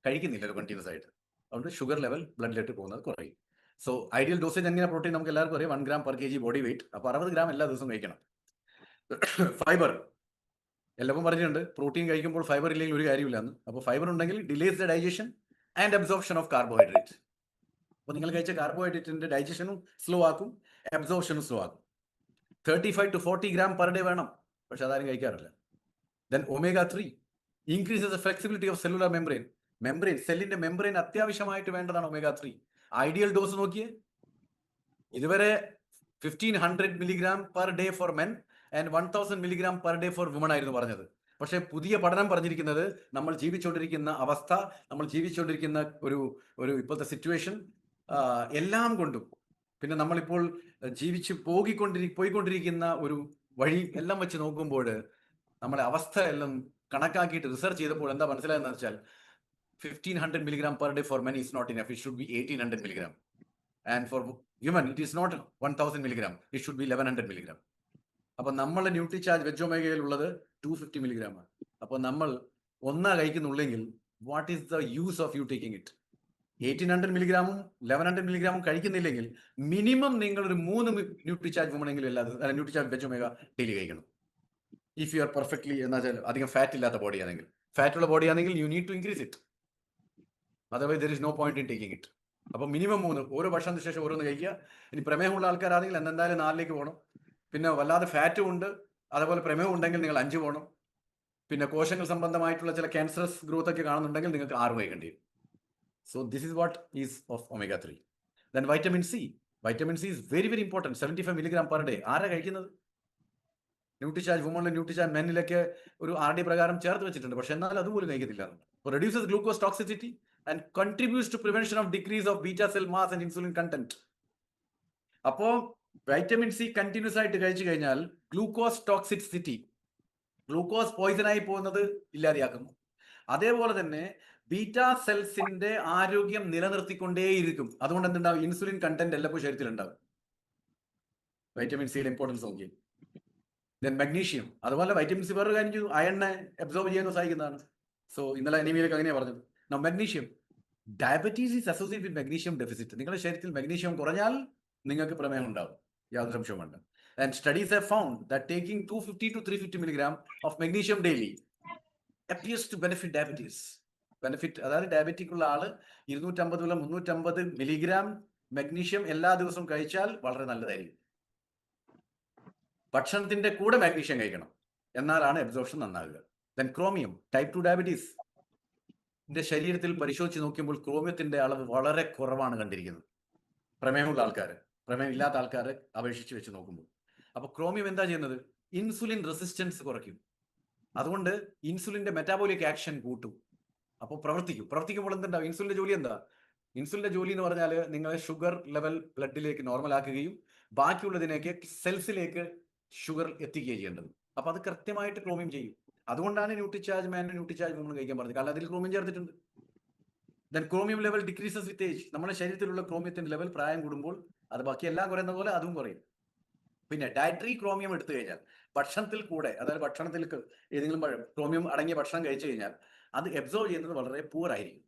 കഴിക്കുന്നില്ലല്ലോ കണ്ടിന്യൂസ് ആയിട്ട്. അതുകൊണ്ട് ഷുഗർ ലെവൽ ബ്ലഡിലോട്ട് പോകുന്നത് കുറയും. സോ ഐഡിയൽ ഡോസേജ് എങ്ങനെ പ്രോട്ടീൻ നമുക്ക് എല്ലാവർക്കും അറിയാം, 1 gram per kg body weight. അപ്പോൾ 60 gram എല്ലാ ദിവസവും കഴിക്കണം. ഫൈബർ എല്ലാവരും പറഞ്ഞിട്ടുണ്ട്, പ്രോട്ടീൻ കഴിക്കുമ്പോൾ ഫൈബർ ഇല്ലെങ്കിൽ ഒരു കാര്യമില്ലാന്ന്. അപ്പോൾ ഫൈബർ ഉണ്ടെങ്കിൽ delays the digestion and absorption of carbohydrate. അപ്പോൾ നിങ്ങൾ കഴിച്ച കാർബോഹൈഡ്രേറ്റിന്റെ ഡൈജഷനും സ്ലോ ആക്കും, അബ്സോർപ്ഷനും സ്ലോ ആക്കും. 35 to 40 gram per day വേണം, പക്ഷെ അതാരും കഴിക്കാറില്ല. Then omega-3 increases the flexibility of cellular membrane. സെല്ലിന്റെ മെംബ്രെയിൻ അത്യാവശ്യമായിട്ട് വേണ്ടതാണ് omega-3. ഐഡിയൽ ഡോസ് നോക്കിയേ, ഇതുവരെ 1500 milligram per day for men and 1000 milligram per day for women ആയിരുന്നു പറഞ്ഞത്. പക്ഷെ പുതിയ പഠനം പറഞ്ഞിരിക്കുന്നത്, നമ്മൾ ജീവിച്ചുകൊണ്ടിരിക്കുന്ന അവസ്ഥ, നമ്മൾ ജീവിച്ചുകൊണ്ടിരിക്കുന്ന ഒരു ഇപ്പോഴത്തെ സിറ്റുവേഷൻ എല്ലാം കൊണ്ടും, പിന്നെ നമ്മളിപ്പോൾ ജീവിച്ച് പോയിക്കൊണ്ടിരിക്കുന്ന ഒരു വഴി എല്ലാം വെച്ച് നോക്കുമ്പോൾ, നമ്മളെ അവസ്ഥ എല്ലാം കണക്കാക്കിയിട്ട് റിസർച്ച് ചെയ്തപ്പോൾ എന്താ മനസ്സിലായെന്ന് വെച്ചാൽ, 1500 milligram per day for men is not enough. It should be 1800 milligram. And for women, it is not 1000 milligram. It should be 1100 milligram. അപ്പോൾ നമ്മളെ ന്യൂട്രിചാർജ് വെജ് ഒമേഗയിൽ ഉള്ളത് 250 milligram ആണ്. അപ്പോൾ നമ്മൾ ഒന്നാ കഴിക്കുന്നുള്ളെങ്കിൽ what is the use of you taking it? 1800 milligram 1100 milligram കഴിക്കുന്നില്ലെങ്കിൽ minimum നിങ്ങൾ ഒരു 3 ന്യൂട്രിചാർജ് വുമണെങ്കിലും അല്ലാതെ ന്യൂട്രിചാർജ് വെജ് ഒമേഗ ഡെയിലി കഴിക്കണം. ഇഫ് യു ആർ പെർഫെക്റ്റ്ലി എന്ന് വെച്ചാൽ അധികം ഫാറ്റ് ഇല്ലാത്ത ബോഡി ആണെങ്കിൽ, ഫാറ്റ് ഉള്ള ബോഡി ആണെങ്കിൽ you need to increase it, otherwise there is no point in taking it. അപ്പോൾ മിനിമം 3 ഓരോ ഭക്ഷണത്തിന് ശേഷം ഓരോന്ന് കഴിക്കുക. ഇനി പ്രമേഹമുള്ള ആൾക്കാരാണെങ്കിൽ എന്തായാലും 4ലേക്ക് പോകണം. പിന്നെ വല്ലാതെ ഫാറ്റും ഉണ്ട്, അതേപോലെ പ്രമേഹം ഉണ്ടെങ്കിൽ നിങ്ങൾ 5 പോകണം. പിന്നെ കോശങ്ങൾ സംബന്ധമായിട്ടുള്ള ചില ക്യാൻസറസ് ഗ്രോത്ത് ഒക്കെ കാണുന്നുണ്ടെങ്കിൽ നിങ്ങൾക്ക് 6 കഴിക്കേണ്ടി വരും. So this is what is of omega 3. Then vitamin C. Vitamin C is very very important. 75 milligram per day. ആരാ കഴിക്കുന്നത്? ന്യൂട്രിചാർജ് വുമണിലും ന്യൂട്രിചാർജ് മെന്നിലൊക്കെ ഒരു RD പ്രകാരം ചേർത്ത് വെച്ചിട്ടുണ്ട്, പക്ഷെ എന്നാൽ അതുപോലും കഴിക്കത്തില്ല. Reduces glucose toxicity and contributes to prevention of decrease of beta cell mass and insulin content. അപ്പോൾ വൈറ്റമിൻ സി കണ്ടിന്യൂസ് ആയിട്ട് കഴിച്ചു കഴിഞ്ഞാൽ ഗ്ലൂക്കോസ് ടോക്സിസിറ്റി, ഗ്ലൂക്കോസ് പോയിസൺ ആയി പോകുന്നത് ഇല്ലാതെയാക്കുന്നു. അതേപോലെ തന്നെ ബീറ്റാ സെൽസിന്റെ ആരോഗ്യം നിലനിർത്തിക്കൊണ്ടേയിരിക്കും. അതുകൊണ്ട് എന്തുണ്ടാവും? ഇൻസുലിൻ കണ്ടന്റ് എല്ലാപ്പോൾ ശരീരത്തിലുണ്ടാവും. വൈറ്റമിൻ സിയുടെ ഇമ്പോർട്ടൻസ് നോക്കി. Then magnesium. അതുപോലെ വൈറ്റമിൻ സി വേറൊരു കാര്യം ചെയ്തു, അയണിനെ അബ്സോർബ് ചെയ്യാൻ സഹായിക്കുന്നതാണ്. സോ ഇന്നലെ അനീമിയയിലൊക്കെ അങ്ങനെയാണ് പറഞ്ഞത്. Magnesium, diabetes is associate with magnesium deficit. നിങ്ങളുടെ ശരീരത്തിൽ മഗ്നീഷ്യം കുറഞ്ഞാൽ നിങ്ങൾക്ക് പ്രമേഹം ഉണ്ടാവും, യാതൊരു സംശയവുമുണ്ട്. And studies have found that taking 250 to 350 milligram of magnesium daily appears to benefit diabetes. Benefit, അതായത് ഡയബറ്റിക് ഉള്ള ആള് 250 മുതൽ 350 milligram മഗ്നീഷ്യം എല്ലാ ദിവസവും കഴിച്ചാൽ വളരെ നല്ലതായിരിക്കും. ഭക്ഷണത്തിന്റെ കൂടെ മാഗ്നീഷ്യം കഴിക്കണം, എന്നാലാണ് അബ്സോർപ്ഷൻ നന്നാകുക. Then chromium, type 2 diabetes. ശരീരത്തിൽ പരിശോധിച്ച് നോക്കുമ്പോൾ ക്രോമിയത്തിന്റെ അളവ് വളരെ കുറവാണ് കണ്ടിരിക്കുന്നത്. പ്രമേഹമുള്ള ആൾക്കാർ, പ്രമേഹം ഇല്ലാത്ത ആൾക്കാരെ അപേക്ഷിച്ച് വെച്ച് നോക്കുമ്പോൾ. അപ്പോൾ ക്രോമിയം എന്താ ചെയ്യുന്നത്? ഇൻസുലിൻ റെസിസ്റ്റൻസ് കുറയ്ക്കും. അതുകൊണ്ട് ഇൻസുലിന്റെ മെറ്റാബോളിക് ആക്ഷൻ കൂട്ടും. അപ്പോൾ പ്രവർത്തിക്കുമ്പോൾ എന്തുണ്ടാവും? ഇൻസുലിന്റെ ജോലി എന്താ? ഇൻസുലിന്റെ ജോലി എന്ന് പറഞ്ഞാൽ നിങ്ങളെ ഷുഗർ ലെവൽ ബ്ലഡിലേക്ക് നോർമൽ ആക്കുകയും ബാക്കിയുള്ളതിനേക്ക് സെൽസിലേക്ക് ഷുഗർ എത്തിക്കുകയും ചെയ്യേണ്ടത്. അപ്പൊ അത് കൃത്യമായിട്ട് ക്രോമിയം ചെയ്യും. അതുകൊണ്ടാണ് ന്യൂട്രിചാർജ് മാൻ ന്യൂട്രിചാർജ് നമ്മൾ കഴിക്കാൻ പറഞ്ഞത്, കാരണം അതിൽ ക്രോമിയം ചേർത്തിട്ടുണ്ട്. Then chromium level decreases with age. നമ്മുടെ ശരീരത്തിലുള്ള ക്രോമിയത്തിന്റെ ലെവൽ പ്രായം കൂടുമ്പോൾ അത് ബാക്കി എല്ലാം കുറയുന്ന പോലെ അതും കുറയും. പിന്നെ ഡയറ്ററി ക്രോമിയം എടുത്തു കഴിഞ്ഞാൽ ഭക്ഷണത്തിൽ കൂടെ, അതായത് ഭക്ഷണത്തിൽ ഏതെങ്കിലും ക്രോമിയം അടങ്ങിയ ഭക്ഷണം കഴിച്ചു കഴിഞ്ഞാൽ അത് അബ്സോർവ് ചെയ്യുന്നത് വളരെ പൂർ ആയിരിക്കും.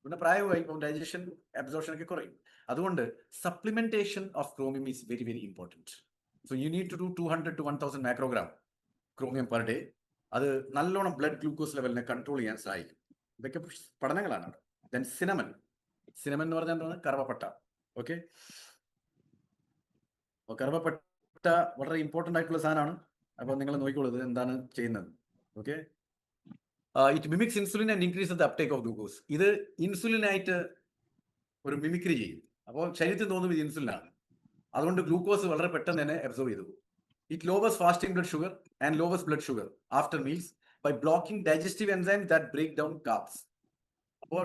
പിന്നെ പ്രായമായി ഡൈജഷൻ അബ്സോർപ്ഷൻ ഒക്കെ കുറയും. അതുകൊണ്ട് supplementation of chromium is very very important. So you need to do 200 to 1000 microgram chromium per day. അത് നല്ലോണം ബ്ലഡ് ഗ്ലൂക്കോസ് ലെവലിനെ കൺട്രോൾ ചെയ്യാൻ സഹായിക്കും. ഇതൊക്കെ പഠനങ്ങളാണ്. Then cinnamon. സിനമൻ എന്ന് പറഞ്ഞാൽ എന്താണ്? കറുവപ്പട്ട. ഓക്കെ, കറുവപ്പട്ട വളരെ ഇമ്പോർട്ടൻ്റ് ആയിട്ടുള്ള സാധനമാണ്. അപ്പോൾ നിങ്ങൾ നോക്കിക്കോളൂ ഇത് എന്താണ് ചെയ്യുന്നത്. Okay, it mimics insulin and increase the uptake of glucose. ഇത് ഇൻസുലിനായിട്ട് ഒരു മിമിക്രി ചെയ്യും. അപ്പോൾ ശരീരത്തിൽ തോന്നുന്നത് ഇത് ഇൻസുലിനാണ്. അതുകൊണ്ട് ഗ്ലൂക്കോസ് വളരെ പെട്ടെന്ന് തന്നെ അബ്സോർവ് ചെയ്തു. It lowers fasting blood sugar and lowers blood sugar after meals by blocking digestive enzyme that break down carbs. അപ്പോൾ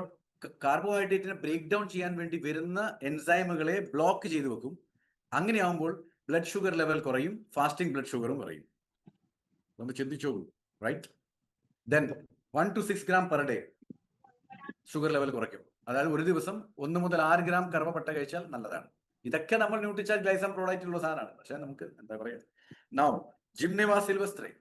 കാർബോഹൈഡ്രേറ്റിനെ ബ്രേക്ക് ഡൗൺ ചെയ്യാൻ വേണ്ടി വരുന്ന എൻസൈമുകളെ ബ്ലോക്ക് ചെയ്തു വെക്കും. അങ്ങനെയാകുമ്പോൾ ബ്ലഡ് ഷുഗർ ലെവൽ കുറയും, ഫാസ്റ്റിംഗ് ബ്ലഡ് ഷുഗറും കുറയും. നമ്മൾ ചിന്തിച്ചോളൂ, right? Then 1 to 6 gram per day sugar level കുറയ്ക്കും. അതായത് ഒരു ദിവസം 1 മുതൽ 6 gram കറുവപ്പട്ട കഴിച്ചാൽ നല്ലതാണ്. ഇതൊക്കെ നമ്മൾ ന്യൂട്രിചാർജ് ഗ്ലൈസം പ്രോഡക്റ്റ് ഉള്ള സാധനമാണ്. പക്ഷെ നമുക്ക് എന്താ പറയുക, നൗ ജിംനെവാ സിൽവസ്ട്രേ,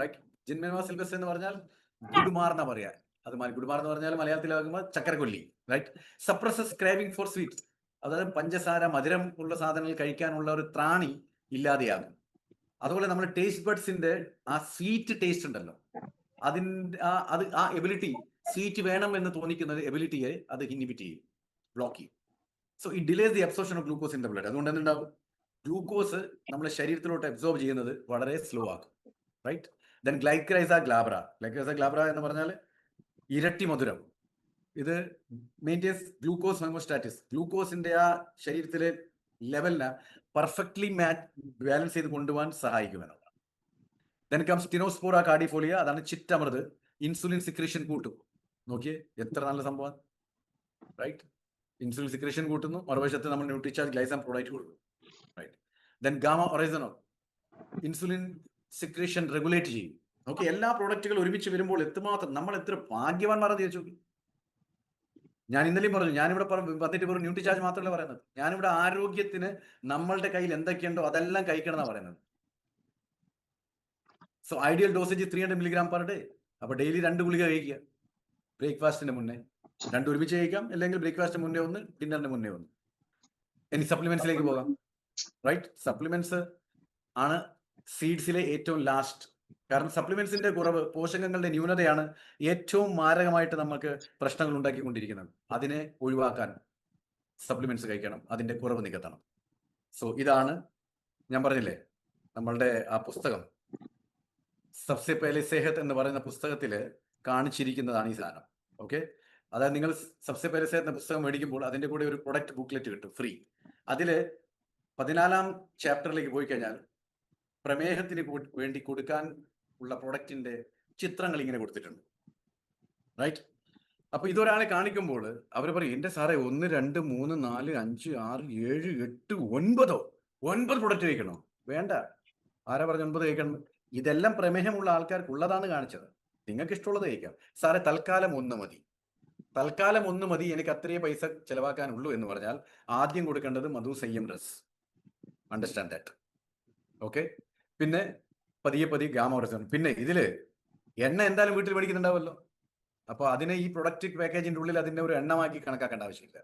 റൈറ്റ്? ജിംനെവാ സിൽവസ്ട്രേ എന്ന് പറഞ്ഞാൽ ഗുഡ്മാർ എന്നാ പറയാ. അത് ഗുഡ്മാർ എന്ന് പറഞ്ഞാൽ മലയാളത്തിലാകുമ്പോൾ ചക്കരക്കൊല്ലി, right? Suppresses craving for sweet. അതായത് പഞ്ചസാര, മധുരം ഉള്ള സാധനങ്ങൾ കഴിക്കാനുള്ള ഒരു ത്രാണി ഇല്ലാതെയാകും. അതുപോലെ നമ്മുടെ ടേസ്റ്റ് ബഡ്സിന്റെ ആ സ്വീറ്റ് ടേസ്റ്റ് ഉണ്ടല്ലോ, അതിൻ്റെ ആ എബിലിറ്റി, സ്വീറ്റ് വേണം എന്ന് തോന്നിക്കുന്ന എബിലിറ്റിയെ അത് ഇൻഹിബിറ്റ് ചെയ്യും, ബ്ലോക്ക് ചെയ്യും. So it delays the absorption of glucose in the blood. അതുകൊണ്ട് എന്തുണ്ടാവും? ഗ്ലൂക്കോസ് നമ്മുടെ ശരീരത്തിലോട്ട് അബ്സോർബ് ചെയ്യുന്നത് വളരെ സ്ലോ ആക്കും, റൈറ്റ്? ദെൻ ഗ്ലൈക്രൈസ ഗ്ലാബ്ര. ഗ്ലൈക്രൈസ ഗ്ലാബ്ര എന്ന് പറഞ്ഞാൽ ഇരട്ടി മധുരം. ഇത് മെയിൻറ്റെയിൻസ് ഗ്ലൂക്കോസ് ഹോമോസ്റ്റാറ്റിസ്. ഗ്ലൂക്കോസിന്റെ ആ ശരീരത്തിലെ ലെവലിനെ പെർഫെക്റ്റ്ലി ബാലൻസ് ചെയ്ത് കൊണ്ടുപോകാൻ സഹായിക്കുമെന്നുള്ളതാണ്. Then comes ടിനോസ്പോറ കാർഡിഫോളിയ. അതാണ് ചിറ്റമൃത്. ഇൻസുലിൻ സിക്രീഷൻ കൂട്ടും. നോക്കിയേ എത്ര നല്ല സംഭവം, റൈറ്റ്? ഇൻസുലിൻ സിക്രീഷൻ കൂട്ടുന്നു, മറുവശത്ത് നമ്മൾ ന്യൂട്രിചാർജ് ഗ്ലൈസം പ്രോഡക്റ്റ് കൊടുക്കും, right? Then gamma oryzanol insulin secretion regulate ചെയ്യും. ഓക്കെ, എല്ലാ പ്രോഡക്റ്റുകൾ ഒരുമിച്ച് വരുമ്പോൾ എത്രമാത്രം നമ്മൾ എത്ര ഭാഗ്യവാന്മാരെന്ന് ചോദിച്ചു. ഞാൻ ഇന്നലെയും പറഞ്ഞു, ഞാനിവിടെ വന്നിട്ട് വെറും ന്യൂട്രി ചാർജ് മാത്രമല്ല പറയുന്നത്, ഞാനിവിടെ ആരോഗ്യത്തിന് നമ്മളുടെ കയ്യിൽ എന്തൊക്കെയുണ്ടോ അതെല്ലാം കഴിക്കണം എന്നാണ് പറയുന്നത്. So ideal dosage 300 milligram per day. അപ്പൊ ഡെയിലി 2 ഗുളിക കഴിക്കുക ബ്രേക്ക്ഫാസ്റ്റിന് മുന്നേ. 2 ഒരുമിച്ച് കഴിക്കാം, അല്ലെങ്കിൽ ബ്രേക്ക്ഫാസ്റ്റിന് മുന്നേ ഒന്ന്, ഡിന്നറിന് മുന്നേ ഒന്ന്. ഇനി സപ്ലിമെന്റ്സിലേക്ക് പോകാം. റൈറ്റ്, സപ്ലിമെന്റ്സ് ആണ് സീഡ്സിലെ ഏറ്റവും ലാസ്റ്റ്. കാരണം സപ്ലിമെന്റ്സിന്റെ കുറവ്, പോഷകങ്ങളുടെ ന്യൂനതയാണ് ഏറ്റവും മാരകമായിട്ട് നമുക്ക് പ്രശ്നങ്ങൾ ഉണ്ടാക്കിക്കൊണ്ടിരിക്കുന്നത്. അതിനെ ഒഴിവാക്കാൻ സപ്ലിമെന്റ്സ് കഴിക്കണം, അതിന്റെ കുറവ് നികത്തണം. സോ ഇതാണ് ഞാൻ പറഞ്ഞില്ലേ, നമ്മളുടെ ആ പുസ്തകം സബ്സെ പെഹലെ സെഹത്ത് എന്ന് പറയുന്ന പുസ്തകത്തിൽ കാണിച്ചിരിക്കുന്നതാണ് ഈ സാധനം. ഓക്കെ, അതായത് നിങ്ങൾ സബ്സെ പെഹലെ സെഹത്ത് എന്ന പുസ്തകം മേടിക്കുമ്പോൾ അതിന്റെ കൂടെ ഒരു പ്രൊഡക്റ്റ് ബുക്ക്ലെറ്റ് കിട്ടും ഫ്രീ. അതിൽ 14ാം ചാപ്റ്ററിലേക്ക് പോയി കഴിഞ്ഞാൽ പ്രമേഹത്തിന് വേണ്ടി കൊടുക്കാൻ ഉള്ള പ്രൊഡക്റ്റിന്റെ ചിത്രങ്ങൾ ഇങ്ങനെ കൊടുത്തിട്ടുണ്ട്. റൈറ്റ്, അപ്പൊ ഇതൊരാളെ കാണിക്കുമ്പോൾ അവർ പറയും, എന്റെ സാറേ 1, 2, 3, 4, 5, 6, 7, 8, 9 പ്രൊഡക്റ്റ് കഴിക്കണോ? വേണ്ട. ആരാ പറഞ്ഞ 9 കഴിക്കണം? ഇതെല്ലാം പ്രമേഹമുള്ള ആൾക്കാർക്ക് ഉള്ളതാണ് കാണിച്ചത്. നിങ്ങൾക്ക് ഇഷ്ടമുള്ളത് കഴിക്കാം. സാറേ തൽക്കാലം 1 മതി, തൽക്കാലം 1 മതി, എനിക്ക് അത്രയേ പൈസ ചെലവാക്കാനുള്ളൂ എന്ന് പറഞ്ഞാൽ ആദ്യം കൊടുക്കേണ്ടത് Madhu Sanyam Ras. Understand that. Okay, പിന്നെ പതിയെ പതിയെ ഗാമ ഓറസിനോൾ. പിന്നെ ഇതില് എണ്ണ എന്തായാലും വീട്ടിൽ മേടിക്കുന്നുണ്ടാവുമല്ലോ. അപ്പൊ അതിനെ ഈ പ്രൊഡക്റ്റ് പാക്കേജിന്റെ ഉള്ളിൽ അതിന്റെ ഒരു എണ്ണമാക്കി കണക്കാക്കേണ്ട ആവശ്യമില്ല.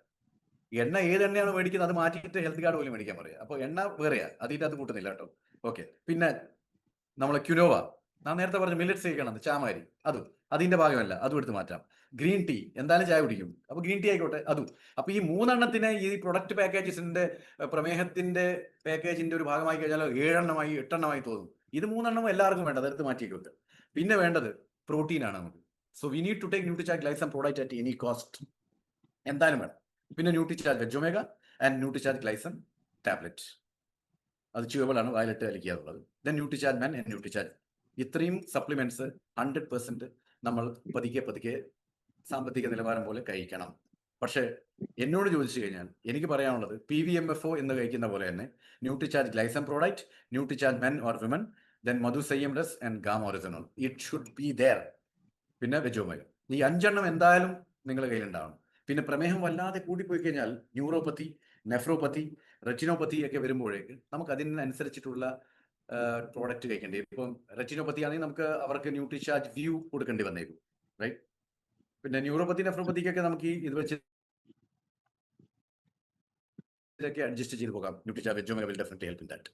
എണ്ണ ഏത് എണ്ണയാണ് മേടിക്കുന്നത് അത് മാറ്റിയിട്ട് ഹെൽത്ത് കാർഡ് പോലും മേടിക്കാൻ പറയാം. അപ്പൊ എണ്ണ വേറെയാ, അതിന്റെ അത് കൂട്ടുന്നില്ല കേട്ടോ. ഓക്കെ, പിന്നെ നമ്മളെ ക്യുനോവ, ഞാൻ നേരത്തെ പറഞ്ഞ മില്ലറ്റ്സ് കഴിക്കണം, ചാമാരി, അതും അതിന്റെ ഭാഗമല്ല, അതും എടുത്ത് മാറ്റാം. ഗ്രീൻ ടീ, എന്തായാലും ചായ കുടിക്കും, അപ്പൊ ഗ്രീൻ ടീ ആയിക്കോട്ടെ അതും. അപ്പൊ ഈ 3 എണ്ണത്തിനെ ഈ പ്രൊഡക്റ്റ് പാക്കേജസിന്റെ പ്രമേഹത്തിന്റെ പാക്കേജിന്റെ ഒരു ഭാഗമായി കഴിഞ്ഞാൽ 7 എണ്ണമായി 8 എണ്ണമായി തോന്നും. ഇത് 3 എണ്ണം എല്ലാവർക്കും വേണ്ട, അതെടുത്ത് മാറ്റിയേക്കോട്ടെ. പിന്നെ വേണ്ടത് പ്രോട്ടീൻ ആണ് നമുക്ക്. So we need to take Nutricharge Glycem product at any cost, എന്തായാലും വേണം. പിന്നെ Nutricharge veg omega and Nutricharge Glycem tablet, അത് ച്യൂവബിൾ ആണ്, വയലറ്റ് കളിക്കാറുള്ളത്. Then Nutricharge man and Nutricharge. ഇത്രയും സപ്ലിമെന്റ്സ് 100% നമ്മൾ പതുക്കെ പതുക്കെ സാമ്പത്തിക നിലവാരം പോലെ കഴിക്കണം. പക്ഷെ എന്നോട് ചോദിച്ചു കഴിഞ്ഞാൽ എനിക്ക് പറയാനുള്ളത്, PVMFO എന്ന് കഴിക്കുന്ന പോലെ തന്നെ Nutricharge Glycem product, Nutricharge men or women, then Madhu Sanyam Ras and gamma oryzanol, it should be there. പിന്നെ വെജോമേഗ, ഈ 5 എണ്ണം എന്തായാലും നിങ്ങളുടെ കയ്യിലുണ്ടാവണം. പിന്നെ പ്രമേഹം വല്ലാതെ കൂടിപ്പോയി കഴിഞ്ഞാൽ ന്യൂറോപ്പത്തി, നെഫ്രോപ്പത്തി, റെറ്റിനോപ്പത്തി ഒക്കെ വരുമ്പോഴേക്ക് നമുക്ക് അതിനനുസരിച്ചിട്ടുള്ള പ്രോഡക്റ്റ് കഴിക്കേണ്ടി വരും. ഇപ്പം റെറ്റിനോപ്പത്തി ആണെങ്കിൽ നമുക്ക് അവർക്ക് ന്യൂട്രിചാർജ് വ്യൂ കൊടുക്കേണ്ടി വന്നേക്കും. റൈറ്റ്, പിന്നെ ന്യൂറോപ്പത്തി, നെഫ്രോപ്പത്തിക്കൊക്കെ നമുക്ക് ഇത് വെച്ച് ഇതൊക്കെ അഡ്ജസ്റ്റ് ചെയ്ത് പോകാം. Nutricharge veg omega will definitely help in that.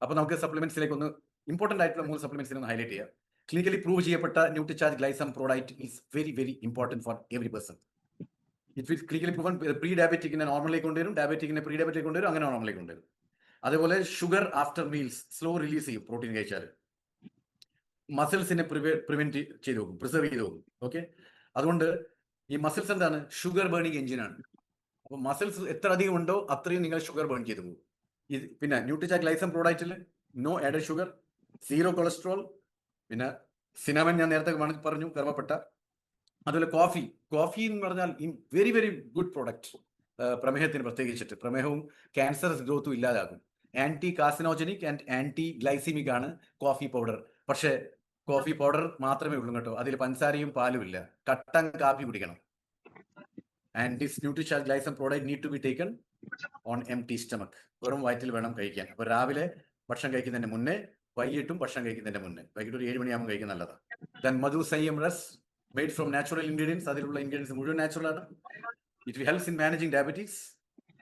അപ്പൊ നമുക്ക് സപ്ലിമെന്റ്സിലേക്ക് ഒന്ന് ഇമ്പോർട്ടന്റ് ആയിട്ടുള്ള 3 സപ്ലിമെന്റ്സിനെ ഒന്ന് ഹൈലൈറ്റ് ചെയ്യാം. ക്ലിനിക്കലി പ്രൂവ് ചെയ്യപ്പെട്ട Nutricharge Glycem product is very very important for every person. It will clinically proven pre ഡയബറ്റിക്കിനെ നോർമലിലേക്ക് കൊണ്ടുവരും, ഡയബറ്റിക്കിനെ പ്രീ ഡയബറ്റിക് കൊണ്ടുവരും, അങ്ങനെ നോർമലിലേക്ക് കൊണ്ടുവരും. അതേപോലെ sugar after meals slow release ചെയ്യും പ്രോട്ടീൻ കഴിച്ചാൽ. മസിൽസിനെ പ്രിവെന്റ് ചെയ്ത് പോകും, പ്രിസർവ് ചെയ്ത് പോകും. ഓക്കെ, അതുകൊണ്ട് ഈ മസിൽസ് എന്താണ്? ഷുഗർ ബേണിംഗ് എഞ്ചിനാണ്. അപ്പൊ മസിൽസ് എത്ര അധികം ഉണ്ടോ അത്രയും നിങ്ങൾ ഷുഗർ ബേൺ ചെയ്ത് പോകും. പിന്നെ ന്യൂട്രിചാർജ് ഗ്ലൈസം പ്രോഡക്റ്റിൽ നോ ആഡഡ് ഷുഗർ, 0 കൊളസ്ട്രോൾ, പിന്നെ സിനാമൻ ഞാൻ നേരത്തെ പറഞ്ഞു, കർമ്മപ്പെട്ട. അതുപോലെ കോഫി എന്ന് പറഞ്ഞാൽ വെരി വെരി ഗുഡ് പ്രോഡക്റ്റ്, പ്രമേഹത്തിന് പ്രത്യേകിച്ചിട്ട്. പ്രമേഹവും ക്യാൻസർ ഗ്രോത്തും ഇല്ലാതാകും. Anti carcinogenic and anti glycemic ആണ് കോഫി പൗഡർ. പക്ഷേ കോഫി പൗഡർ മാത്രമേ ഉള്ളൂ കേട്ടോ, അതിൽ പഞ്ചസാരയും പാലും ഇല്ല. കട്ടൻ കാപ്പി കുടിക്കണം. And this Nutricharge Glycem product need to be taken on empty stomach, വെറും വയറ്റിൽ വേണം കഴിക്കാൻ. അപ്പൊ രാവിലെ ഭക്ഷണം കഴിക്കുന്നതിന് മുന്നേ, വൈകിട്ടും ഭക്ഷണം കഴിക്കുന്നതിന്റെ മുന്നേ, വൈകിട്ട് ഒരു 7 മണിയാകുമ്പോൾ കഴിക്കുന്ന നല്ലതാണ്. Then Madhu Sanyam Ras made from natural ingredients, അതിലുള്ള ഇൻഗ്രീഡിയൻസ് മുഴുവൻ നാച്ചുറൽ ആണ്. It helps in managing diabetes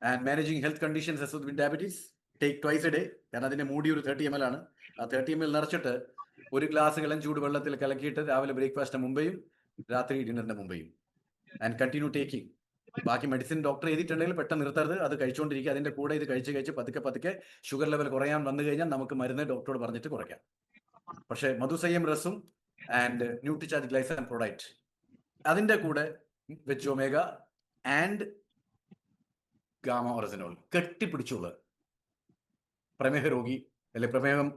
and managing health conditions associated with diabetes. Take twice a day, കാരണം അതിന്റെ മൂടി ഒരു 30 ml ആണ്. ആ 30 ml നിറച്ചിട്ട് 1 ഗ്ലാസ് ഇളം ചൂട് വെള്ളത്തിൽ കലക്കിയിട്ട് രാവിലെ ബ്രേക്ക്ഫാസ്റ്റിന് മുമ്പേയും രാത്രി ഡിന്നറിന്റെ മുമ്പേയും. And continue taking. ബാക്കി മെഡിസിൻ ഡോക്ടർ എഴുതിയിട്ടുണ്ടെങ്കിൽ പെട്ടെന്ന് നിർത്തരുത്, അത് കഴിച്ചുകൊണ്ടിരിക്കുക. അതിന്റെ കൂടെ ഇത് കഴിച്ച് പതുക്കെ പതുക്കെ ഷുഗർ ലെവൽ കുറയാൻ വന്നു കഴിഞ്ഞാൽ നമുക്ക് മരുന്ന് ഡോക്ടറോട് പറഞ്ഞിട്ട് കുറയ്ക്കാം. പക്ഷേ മധു സംയം റസും ആൻഡ് ന്യൂട്രിചാർജ് ഗ്ലൈസം പ്രോഡക്റ്റ്, അതിന്റെ കൂടെ വെജോമേഗ ആൻഡ് ഗാമ ഓറിജിനോൾ കെട്ടിപ്പിടിച്ചുള്ള പ്രമേഹ രോഗി അല്ലെ പ്രമേഹം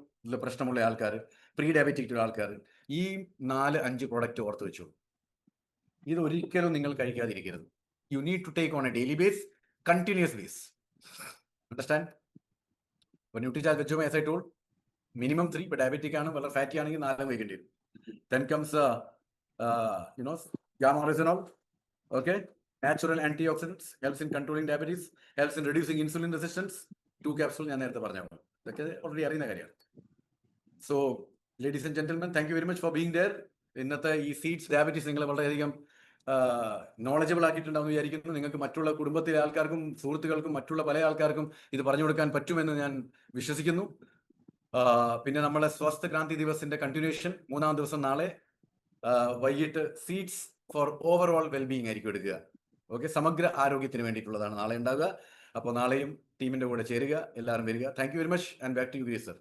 പ്രശ്നമുള്ള ആൾക്കാർ, പ്രീ ഡയബറ്റിക് ആൾക്കാർ, ഈ 4-5 പ്രോഡക്റ്റ് ഓർത്ത് വെച്ചു. ഇത് ഒരിക്കലും നിങ്ങൾ കഴിക്കാതിരിക്കരുത്. You need to take on a daily base, continuous base. Understand? For NutriCharge Vegomega, as I told, minimum 3, but diabetic ആണ്, വളരെ ഫാറ്റി ആണെങ്കിൽ 4 കഴിക്കേണ്ടി വരും. Then comes Gamma Oryzanol, okay, natural antioxidants, helps in controlling diabetes, helps in reducing insulin resistance. 2 capsule ഞാൻ നേരത്തെ പറഞ്ഞതാണ്. ഇതൊക്കെ already അറിയുന്ന കാര്യമാണ്. So ladies and gentlemen, thank you very much for being there. ഇന്നത്തെ ഈ സീഡ്സ് ഡയബറ്റീസ് നിങ്ങൾ വളരെയധികം നോളജബിൾ ആക്കിയിട്ടുണ്ടാവും വിചാരിക്കുന്നു. നിങ്ങൾക്ക് മറ്റുള്ള കുടുംബത്തിലെ ആൾക്കാർക്കും സുഹൃത്തുക്കൾക്കും മറ്റുള്ള പല ആൾക്കാർക്കും ഇത് പറഞ്ഞു കൊടുക്കാൻ പറ്റുമെന്ന് ഞാൻ വിശ്വസിക്കുന്നു. പിന്നെ നമ്മളെ സ്വാസ്ഥ്യ ക്രാന്തി ദിവസിന്റെ കണ്ടിന്യൂഷൻ 3-ാം ദിവസം നാളെ വൈകിട്ട് സീഡ്സ് ഫോർ ഓവറോൾ വെൽബീയിങ് ആയിരിക്കും എടുക്കുക. ഓക്കെ, സമഗ്ര ആരോഗ്യത്തിന് വേണ്ടിയിട്ടുള്ളതാണ് നാളെ ഉണ്ടാവുക. അപ്പോൾ നാളെയും ടീമിന്റെ കൂടെ ചേരുക, എല്ലാവരും വരിക. Thank you very much and back to you, sir.